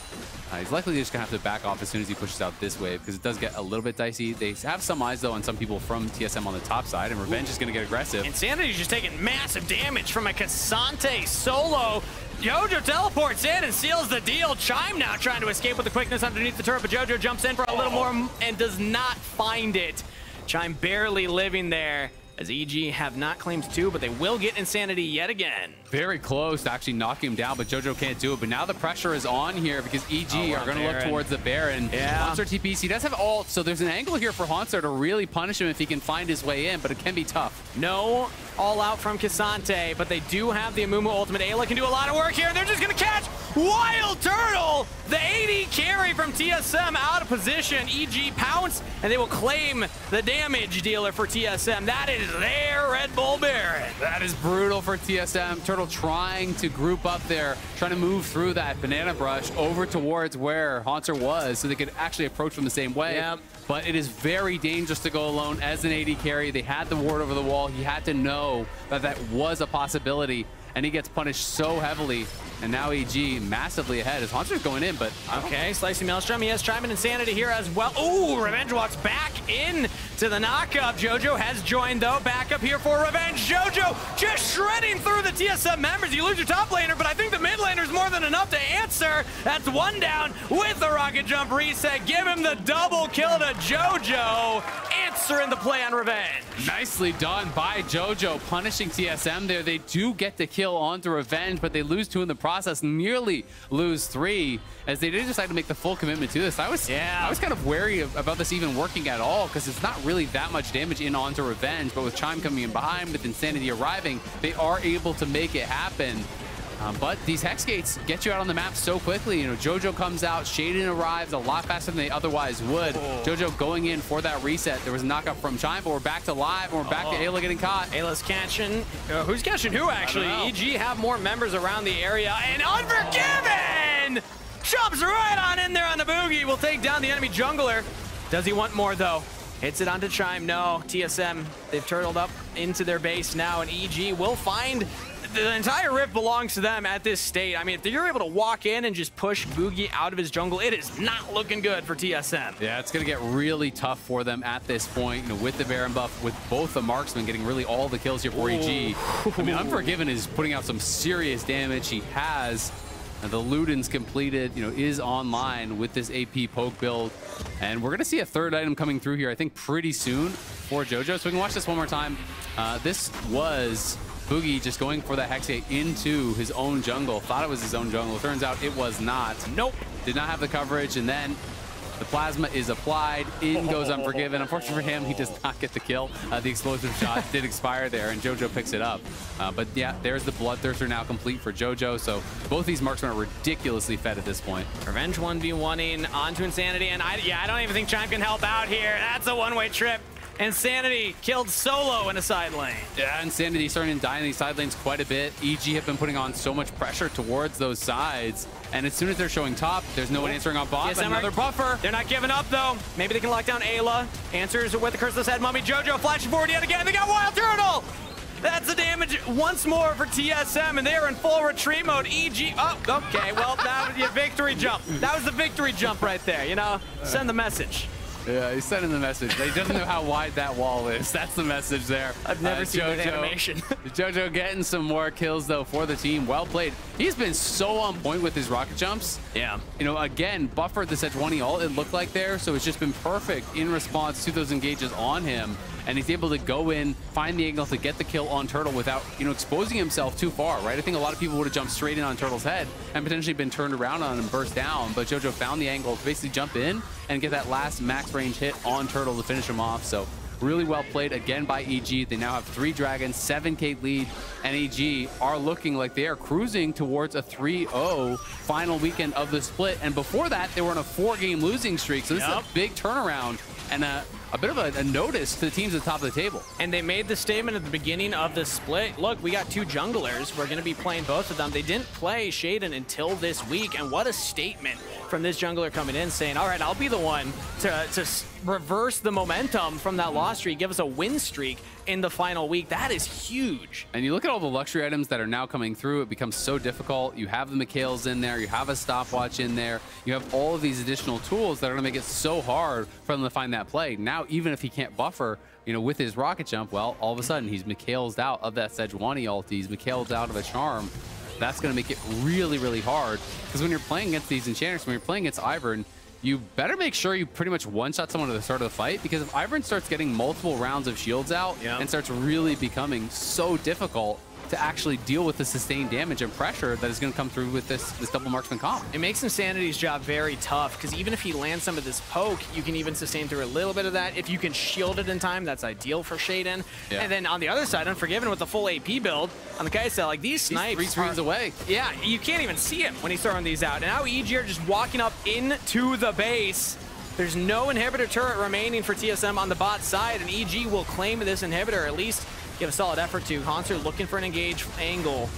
He's likely just going to have to back off as soon as he pushes out this wave, because it does get a little bit dicey. They have some eyes, though, on some people from TSM on the top side, and Revenge is going to get aggressive. Insanity's just taking massive damage from a K'Sante solo. JoJo teleports in and seals the deal. Chime now trying to escape with the quickness underneath the turret, but JoJo jumps in for a little more and does not find it. Chime barely living there, as EG have not claimed 2, but they will get Insanity yet again. Very close to actually knocking him down, but JoJo can't do it. But now the pressure is on here because EG are going to look towards the Baron. Hauntzer TPs. He does have ult, so there's an angle here for Hauntzer to really punish him if he can find his way in, but it can be tough. No all out from K'Sante, but they do have the Amumu ultimate. Ayla can do a lot of work here. They're just going to catch Wild Turtle. The AD carry from TSM out of position. EG pounce, and they will claim the damage dealer for TSM. That is their Red Bull Baron. That is brutal for TSM. Turtle trying to group up there, trying to move through that banana brush over towards where Hauntzer was so they could actually approach from the same way. Yep. But it is very dangerous to go alone as an AD carry. They had the ward over the wall. He had to know that that was a possibility, and he gets punished so heavily. And now EG massively ahead as Hauntzer's going in, but... Okay, Slicing Maelstrom. He has Chime and Insanity here as well. Ooh, Revenge walks back in to the knockup. JoJo has joined, though. Back up here for Revenge. JoJo just shredding through the TSM members. You lose your top laner, but I think the mid laner is more than enough to answer. That's one down with the rocket jump reset. Give him the double kill to JoJo. Answering the play on Revenge. Nicely done by JoJo, punishing TSM there. They do get the kill onto Revenge, but they lose 2 in the process, nearly lose 3, as they did decide to make the full commitment to this. I was kind of wary about this even working at all, because it's not really that much damage in onto Revenge, but with Chime coming in behind, with Insanity arriving, they are able to make it happen. But these Hex Gates get you out on the map so quickly. You know, Jojo comes out, Shaden arrives a lot faster than they otherwise would. Jojo going in for that reset. There was a knockup from Chime, but we're back to live, and we're back to Ayla getting caught. Ayla's catching. Who's catching who, actually? EG have more members around the area, and Unforgiven jumps right on in there on the Boogie. Will take down the enemy jungler. Does he want more, though? Hits it onto Chime. No, TSM, they've turtled up into their base now, and EG will find the entire rift belongs to them at this state. I mean, if you're able to walk in and just push Boogie out of his jungle, it is not looking good for TSM. Yeah, it's going to get really tough for them at this point. You know, with the Baron buff, with both the marksmen getting really all the kills here for EG. I mean, Unforgiven is putting out some serious damage. He has. And the Luden's completed, you know, is online with this AP poke build. And we're going to see a third item coming through here, I think, pretty soon for Jojo. So we can watch this one more time. This was Boogie just going for that Hexgate into his own jungle. Thought it was his own jungle. Turns out it was not. Nope. Did not have the coverage. And then the plasma is applied. In goes Unforgiven. Unfortunately for him, he does not get the kill. The explosive shot did expire there, and Jojo picks it up. But yeah, there's the Bloodthirster now complete for Jojo. So both these marksmen are ridiculously fed at this point. Revenge 1v1ing onto Insanity, and I don't even think Chime can help out here. That's a one-way trip. Insanity killed solo in a side lane. Yeah, Insanity starting to die in these side lanes quite a bit. EG have been putting on so much pressure towards those sides. And as soon as they're showing top, there's no one answering on bot. Another buffer. They're not giving up, though. Maybe they can lock down Ayla. Answers with the Curseless Head Mummy. Jojo flashing forward yet again. They got Wild Turtle. That's the damage once more for TSM, and they are in full retreat mode. EG, oh, okay, well, that was your victory jump. That was the victory jump right there, you know? Send the message. Yeah, he's sending the message. He doesn't know how wide that wall is. That's the message there. I've never seen that animation. Jojo getting some more kills, though, for the team. Well played. He's been so on point with his rocket jumps. Yeah. You know, again, buffered the Sejuani ult, it looked like there, so it's just been perfect in response to those engages on him. And he's able to go in, find the angle to get the kill on Turtle without, you know, exposing himself too far, right? I think a lot of people would have jumped straight in on Turtle's head and potentially been turned around on and burst down, but Jojo found the angle to basically jump in and get that last max range hit on Turtle to finish him off. So really well played again by EG. They now have 3 dragons, 7K lead, and EG are looking like they are cruising towards a 3-0 final weekend of the split. And before that, they were on a 4-game losing streak. So this is a big turnaround and a bit of a notice to the teams at the top of the table. And they made the statement at the beginning of the split. Look, we got 2 junglers. We're going to be playing both of them. They didn't play Shaden until this week. And what a statement from this jungler coming in saying, all right, I'll be the one to reverse the momentum from that loss streak, give us a win streak in the final week. That is huge. And you look at all the luxury items that are now coming through, it becomes so difficult. You have the Mikhails in there, you have a stopwatch in there, you have all of these additional tools that are gonna make it so hard for them to find that play. Now, even if he can't buffer, you know, with his rocket jump, well, all of a sudden he's Mikhail's out of that Sejuani ult, he's Mikhail's out of a charm. That's gonna make it really, really hard. Because when you're playing against these enchanters, when you're playing against Ivern, you better make sure you pretty much one-shot someone at the start of the fight, because if Ivern starts getting multiple rounds of shields out and starts really becoming so difficult to actually deal with the sustained damage and pressure that is going to come through with this double marksman comp. It makes Insanity's job very tough, because even if he lands some of this poke, you can even sustain through a little bit of that. If you can shield it in time, that's ideal for Shaden. And then on the other side, Unforgiven with the full AP build on the Kai'Sa, like these snipes. He's 3 screens away. Yeah, you can't even see him when he's throwing these out. And now EG are just walking up into the base. There's no inhibitor turret remaining for TSM on the bot side, and EG will claim this inhibitor, at least give a solid effort to. Hauntzer looking for an engage angle.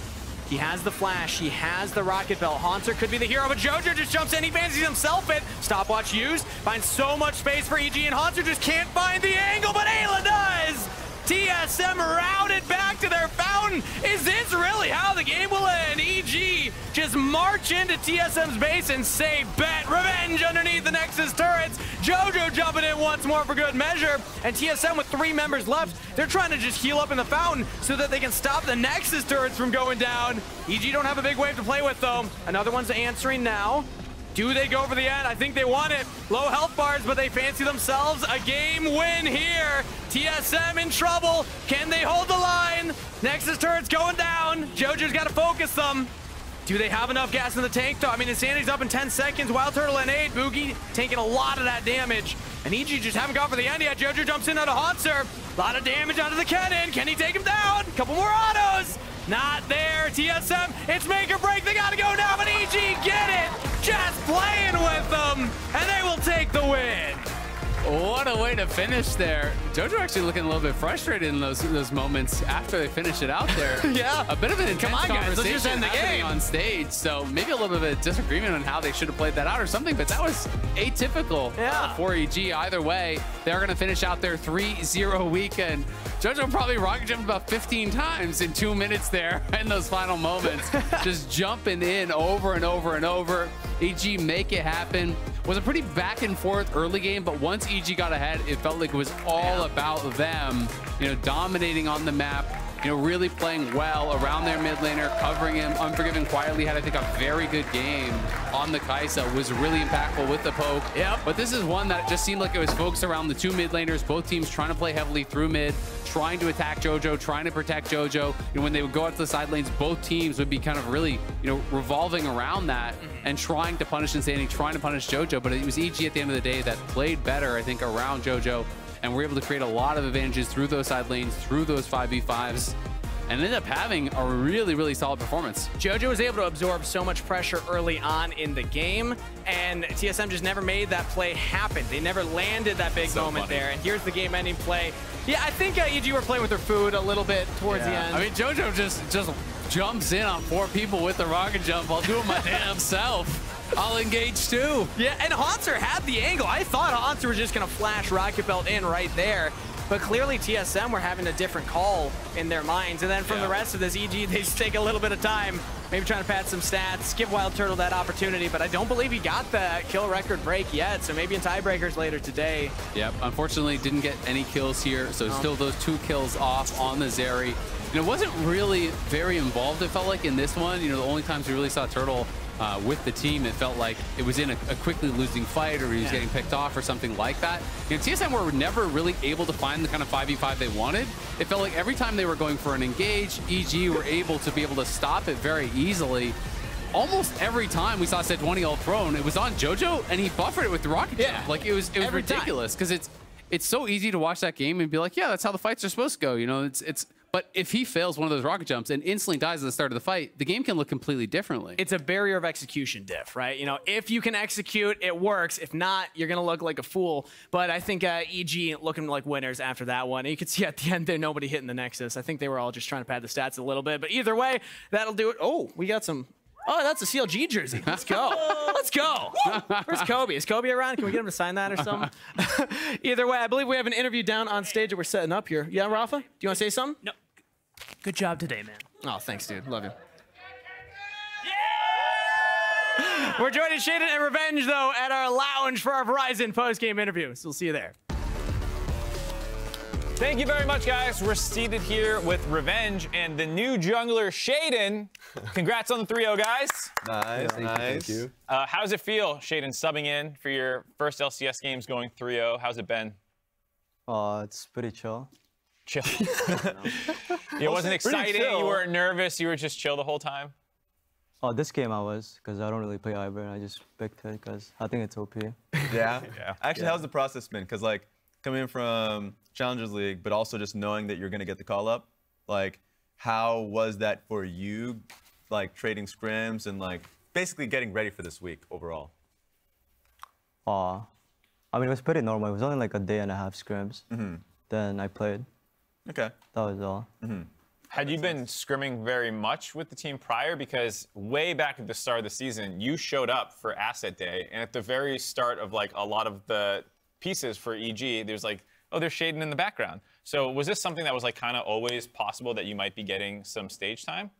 He has the flash, he has the rocket belt. Hauntzer could be the hero, but Jojo just jumps in, he fancies himself it. Stopwatch used, finds so much space for EG, and Hauntzer just can't find the angle, but Ayla does! TSM routed back to their fountain. Is this really how the game will end? EG just march into TSM's base and say, bet, revenge underneath the Nexus turrets. Jojo jumping in once more for good measure. And TSM with 3 members left, they're trying to just heal up in the fountain so that they can stop the Nexus turrets from going down. EG don't have a big wave to play with, though. Another one's answering now. Do they go for the end? I think they want it. Low health bars, but they fancy themselves a game win here. TSM in trouble. Can they hold the line? Nexus turret's going down. Jojo's got to focus them. Do they have enough gas in the tank, though? I mean, Insanity's up in 10 seconds. Wild Turtle and 8. Boogie taking a lot of that damage. And EG just haven't gone for the end yet. Jojo jumps in on a Hauntzer. A lot of damage onto the cannon. Can he take him down? Couple more autos. Not there. TSM, it's make or break. They got to go now, but EG get it. Just playing with them, and they will take the win. What a way to finish there. JoJo actually looking a little bit frustrated in those moments after they finish it out there. Yeah. A bit of an intense Come on, guys, let's just conversation end the happening game. on stage. So maybe a little bit of a disagreement on how they should have played that out or something, but that was atypical for EG. Either way, they're going to finish out their 3-0 weekend. JoJo probably rocket jumped about 15 times in 2 minutes there in those final moments. Just jumping in over and over and over. EG make it happen. Was a pretty back and forth early game, but once EG got ahead, it felt like it was all about them, dominating on the map, really playing well around their mid laner, covering him. Unforgiven quietly had, I think, a very good game on the Kai'Sa, was really impactful with the poke. Yep. But this is one that just seemed like it was focused around the 2 mid laners, both teams trying to play heavily through mid, trying to attack JoJo, trying to protect JoJo. When they would go out to the side lanes, both teams would be kind of really, revolving around that and trying to punish Insanity, trying to punish JoJo. But it was EG at the end of the day that played better, I think, around JoJo, and were able to create a lot of advantages through those side lanes, through those 5v5s, and ended up having a really, really solid performance. JoJo was able to absorb so much pressure early on in the game, and TSM just never made that play happen. They never landed that big moment there, and here's the game-ending play. Yeah, I think EG were playing with their food a little bit towards the end. I mean, JoJo just jumps in on 4 people with the rocket jump while doing my damn self. I'll engage too. Yeah, and Hauntzer had the angle. I thought Hauntzer was just going to flash Rocket Belt in right there. But clearly TSM were having a different call in their minds. And then from the rest of this, EG, they just take a little bit of time, maybe trying to pad some stats, give Wild Turtle that opportunity. But I don't believe he got the kill record break yet. So maybe in tiebreakers later today. Yep, unfortunately didn't get any kills here. So still those 2 kills off on the Zeri. And it wasn't really very involved, it felt like, in this one. The only times we really saw Turtle with the team, it felt like it was in a quickly losing fight, or he was getting picked off or something like that. TSM were never really able to find the kind of 5v5 they wanted. It felt like every time they were going for an engage, EG were able to stop it very easily. Almost every time we saw Sejuani all thrown, it was on JoJo, and he buffered it with the rocket jump. Like, it was ridiculous, because it's so easy to watch that game and be like, yeah, that's how the fights are supposed to go. But if he fails one of those rocket jumps and instantly dies at the start of the fight, the game can look completely differently. It's a barrier of execution diff, right? If you can execute, it works. If not, you're going to look like a fool. But I think EG looking like winners after that one. And you could see at the end there, nobody hitting the Nexus. I think they were all just trying to pad the stats a little bit. But either way, that'll do it. Oh, we got some... Oh, that's a CLG jersey. Let's go. Let's go. Where's Kobe? Is Kobe around? Can we get him to sign that or something? Either way, I believe we have an interview down on stage that we're setting up here. Yeah, Rafa? Do you want to say something? No. Good job today, man. Oh, thanks, dude. Love you. Yeah! We're joining Shayden and Revenge, though, at our lounge for our Verizon post-game interview. So we'll see you there. Thank you very much, guys. We're seated here with Revenge and the new jungler, Shayden. Congrats on the 3-0, guys. Nice, Thank you. How does it feel, Shayden, subbing in for your first LCS games going 3-0? How's it been? It's pretty chill. Chill. It wasn't exciting. You weren't nervous. You were just chill the whole time. Oh, this game I was, because I don't really play Ivern, and I just picked it because I think it's OP. Yeah? Actually, how's the process been? Because, like, coming in from Challengers League, but also just knowing that you're going to get the call-up, like, how was that for you, like, trading scrims and, like, basically getting ready for this week overall? I mean, it was pretty normal. It was only like a day and a half scrims. Then I played. Okay. That was all. Had you been scrimming very much with the team prior? Because way back at the start of the season, you showed up for Asset Day, and at the very start of like a lot of the pieces for EG, there's like, oh, there's Shayden in the background. So was this something that was like kind of always possible that you might be getting some stage time?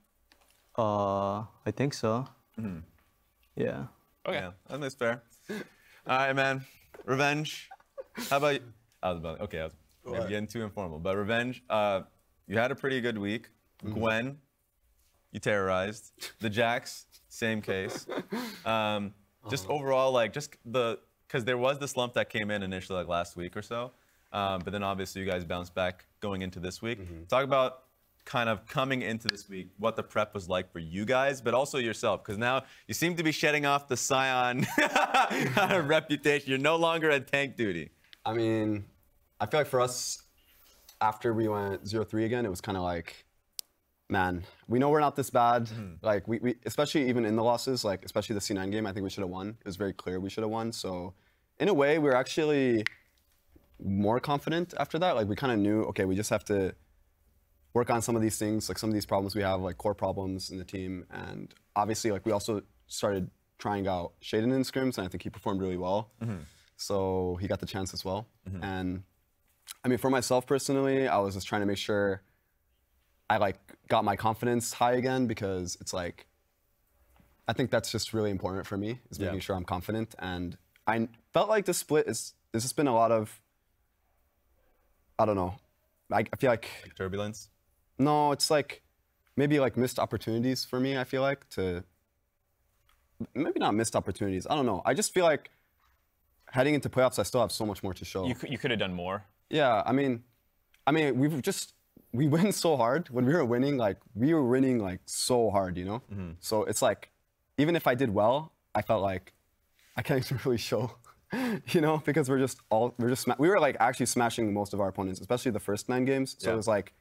I think so. Yeah. Okay. Yeah, that's fair. All right, man. Revenge. How about you? Okay, I was maybe getting too informal, but Revenge, you had a pretty good week. Gwen, you terrorized. The Jax, same case. Just overall, like, because there was the slump that came in initially, like last week or so, but then obviously you guys bounced back going into this week. Talk about kind of coming into this week, what the prep was like for you guys, but also yourself, because now you seem to be shedding off the Sion reputation. You're no longer at tank duty. I mean, I feel like for us, after we went 0-3 again, it was kind of like man, we know we're not this bad. Like we especially even in the losses, like especially the C9 game, I think we should have won. It was very clear we should have won. So in a way, we were actually more confident after that. Like we kind of knew, okay, we just have to work on some of these things, like some of these problems we have, like core problems in the team. And obviously, like we also started trying out Shaden in scrims, and I think he performed really well. So he got the chance as well. And I mean, for myself personally, I was just trying to make sure I like got my confidence high again, because it's like, I think that's just really important for me, is making sure I'm confident. And I felt like this split there's just been a lot of, I don't know, I feel like turbulence? No, it's like maybe like missed opportunities for me, I feel like, maybe not missed opportunities, I don't know. I just feel like heading into playoffs, I still have so much more to show. You could have done more. Yeah, I mean, we win so hard. When we were winning like so hard, you know? So it's like, even if I did well, I felt like I can't even really show, you know? Because we were like actually smashing most of our opponents, especially the first 9 games. So it was like,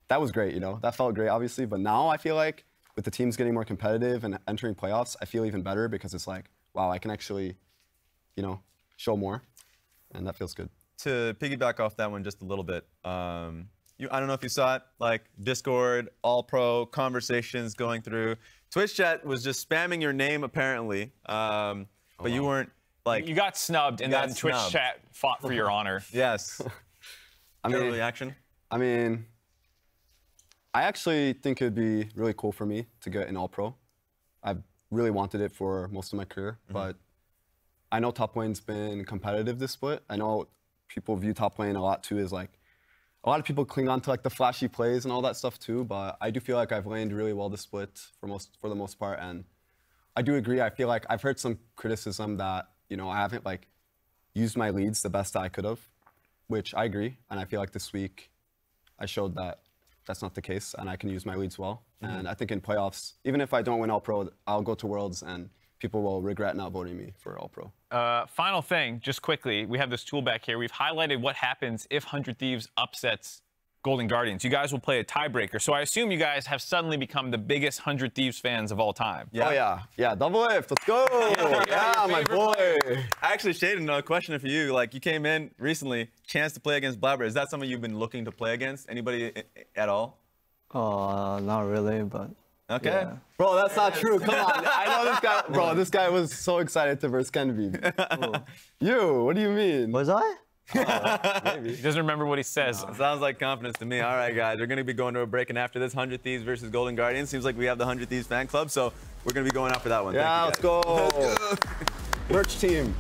that was great, you know? That felt great, obviously. But now I feel like with the teams getting more competitive and entering playoffs, I feel even better, because it's like, wow, I can actually, you know, show more. And that feels good. To piggyback off that one just a little bit, I don't know if you saw it, like Discord, All-Pro, conversations going through. Twitch chat was just spamming your name, apparently, but you weren't, like... You got snubbed, and then Twitch chat fought for your honor. Yes. I mean, reaction? I mean, I actually think it'd be really cool for me to get an All-Pro. I've really wanted it for most of my career, but I know top lane's been competitive this split. I know people view top lane a lot too as like, a lot of people cling on to like the flashy plays and all that stuff too, but I do feel like I've laned really well this split for the most part, and I do agree. I feel like I've heard some criticism that, you know, I haven't like used my leads the best that I could have, which I agree, and I feel like this week I showed that that's not the case, and I can use my leads well. And I think in playoffs, even if I don't win All-Pro, I'll go to Worlds and people will regret not voting me for All-Pro. Final thing, just quickly, we have this tool back here. We've highlighted what happens if 100 Thieves upsets Golden Guardians. You guys will play a tiebreaker. So I assume you guys have suddenly become the biggest 100 Thieves fans of all time. Yeah. Oh, yeah. Yeah, Double Lift, let's go. Yeah, my boy. Actually, Shaden, another question for you. Like, you came in recently, chance to play against Blabber. Is that something you've been looking to play against? Anybody at all? Not really, but... Okay. Yeah. Bro, that's not true. Come on. I know this guy. Bro, this guy was so excited to verse Kenby. You, what do you mean? Was I? Maybe. He doesn't remember what he says. No, sounds like confidence to me. All right, guys. We're going to be going to a break, and after this, 100 Thieves versus Golden Guardians. Seems like we have the 100 Thieves fan club, so we're going to be going out for that one. Yeah, let's go. Merch team.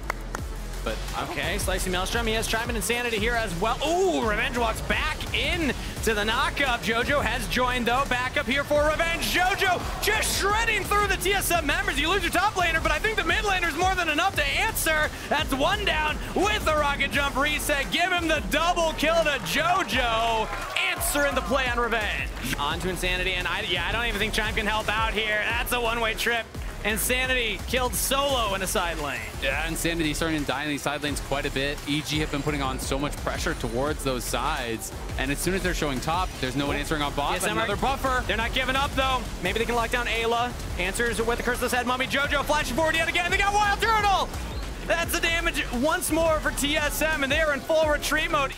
But okay, Slicey Maelstrom, he has Triman Insanity here as well. Ooh, Revenge walks back in to the knockup. Jojo has joined though, back up here for Revenge. Jojo just shredding through the TSM members. You lose your top laner, but I think the mid laner is more than enough to answer. That's one down with the rocket jump reset. Give him the double kill to Jojo. Answering the play on Revenge. On to Insanity, and I don't even think Chime can help out here. That's a one-way trip. Insanity killed solo in a side lane. Yeah, Insanity starting to die in these side lanes quite a bit. EG have been putting on so much pressure towards those sides. And as soon as they're showing top, there's no one answering on bot. TSM another buffer. They're not giving up though. Maybe they can lock down Ayla. Answers with the Curseless Head Mummy. Jojo flashing forward yet again. They got Wild Turtle. That's the damage once more for TSM, and they are in full retreat mode.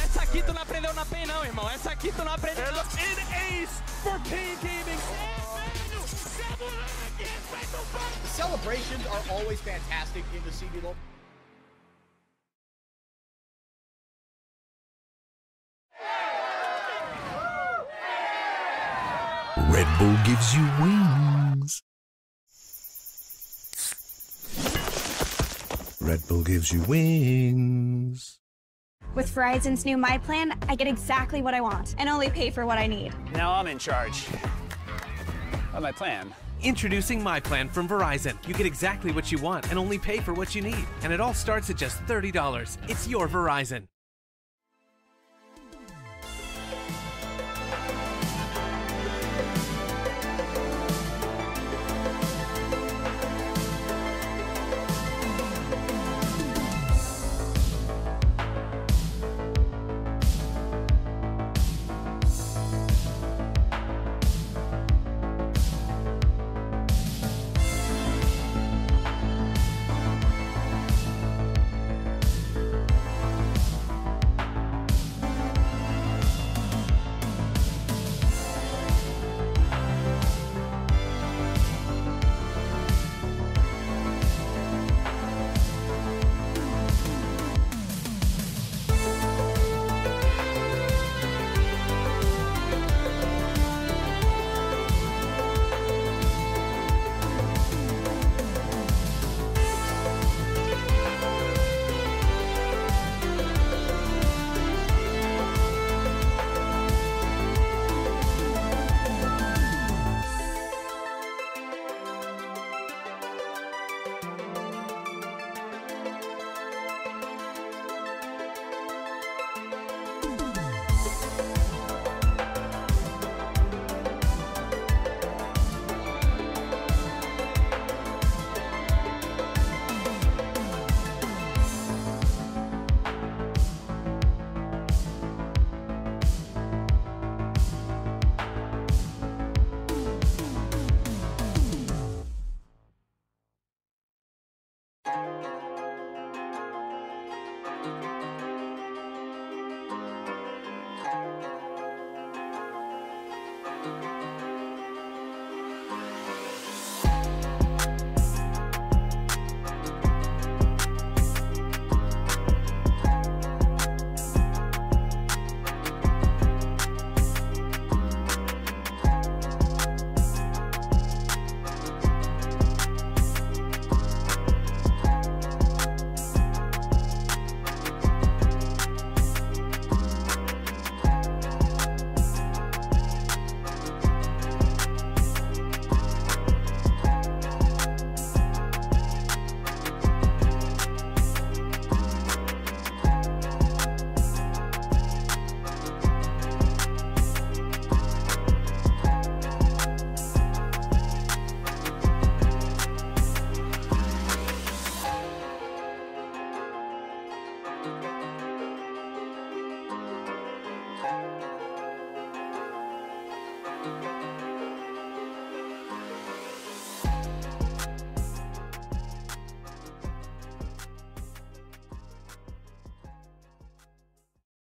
Essa aqui tu não aprendeu na PEN não, irmão. Essa aqui tu não aprendeu não. In ace for PEN Gaming. The celebrations are always fantastic in the CBLOL. Red Bull gives you wings. Red Bull gives you wings. With Verizon's new My Plan, I get exactly what I want and only pay for what I need. Now I'm in charge of my plan. Introducing My Plan from Verizon. You get exactly what you want and only pay for what you need. And it all starts at just $30. It's your Verizon.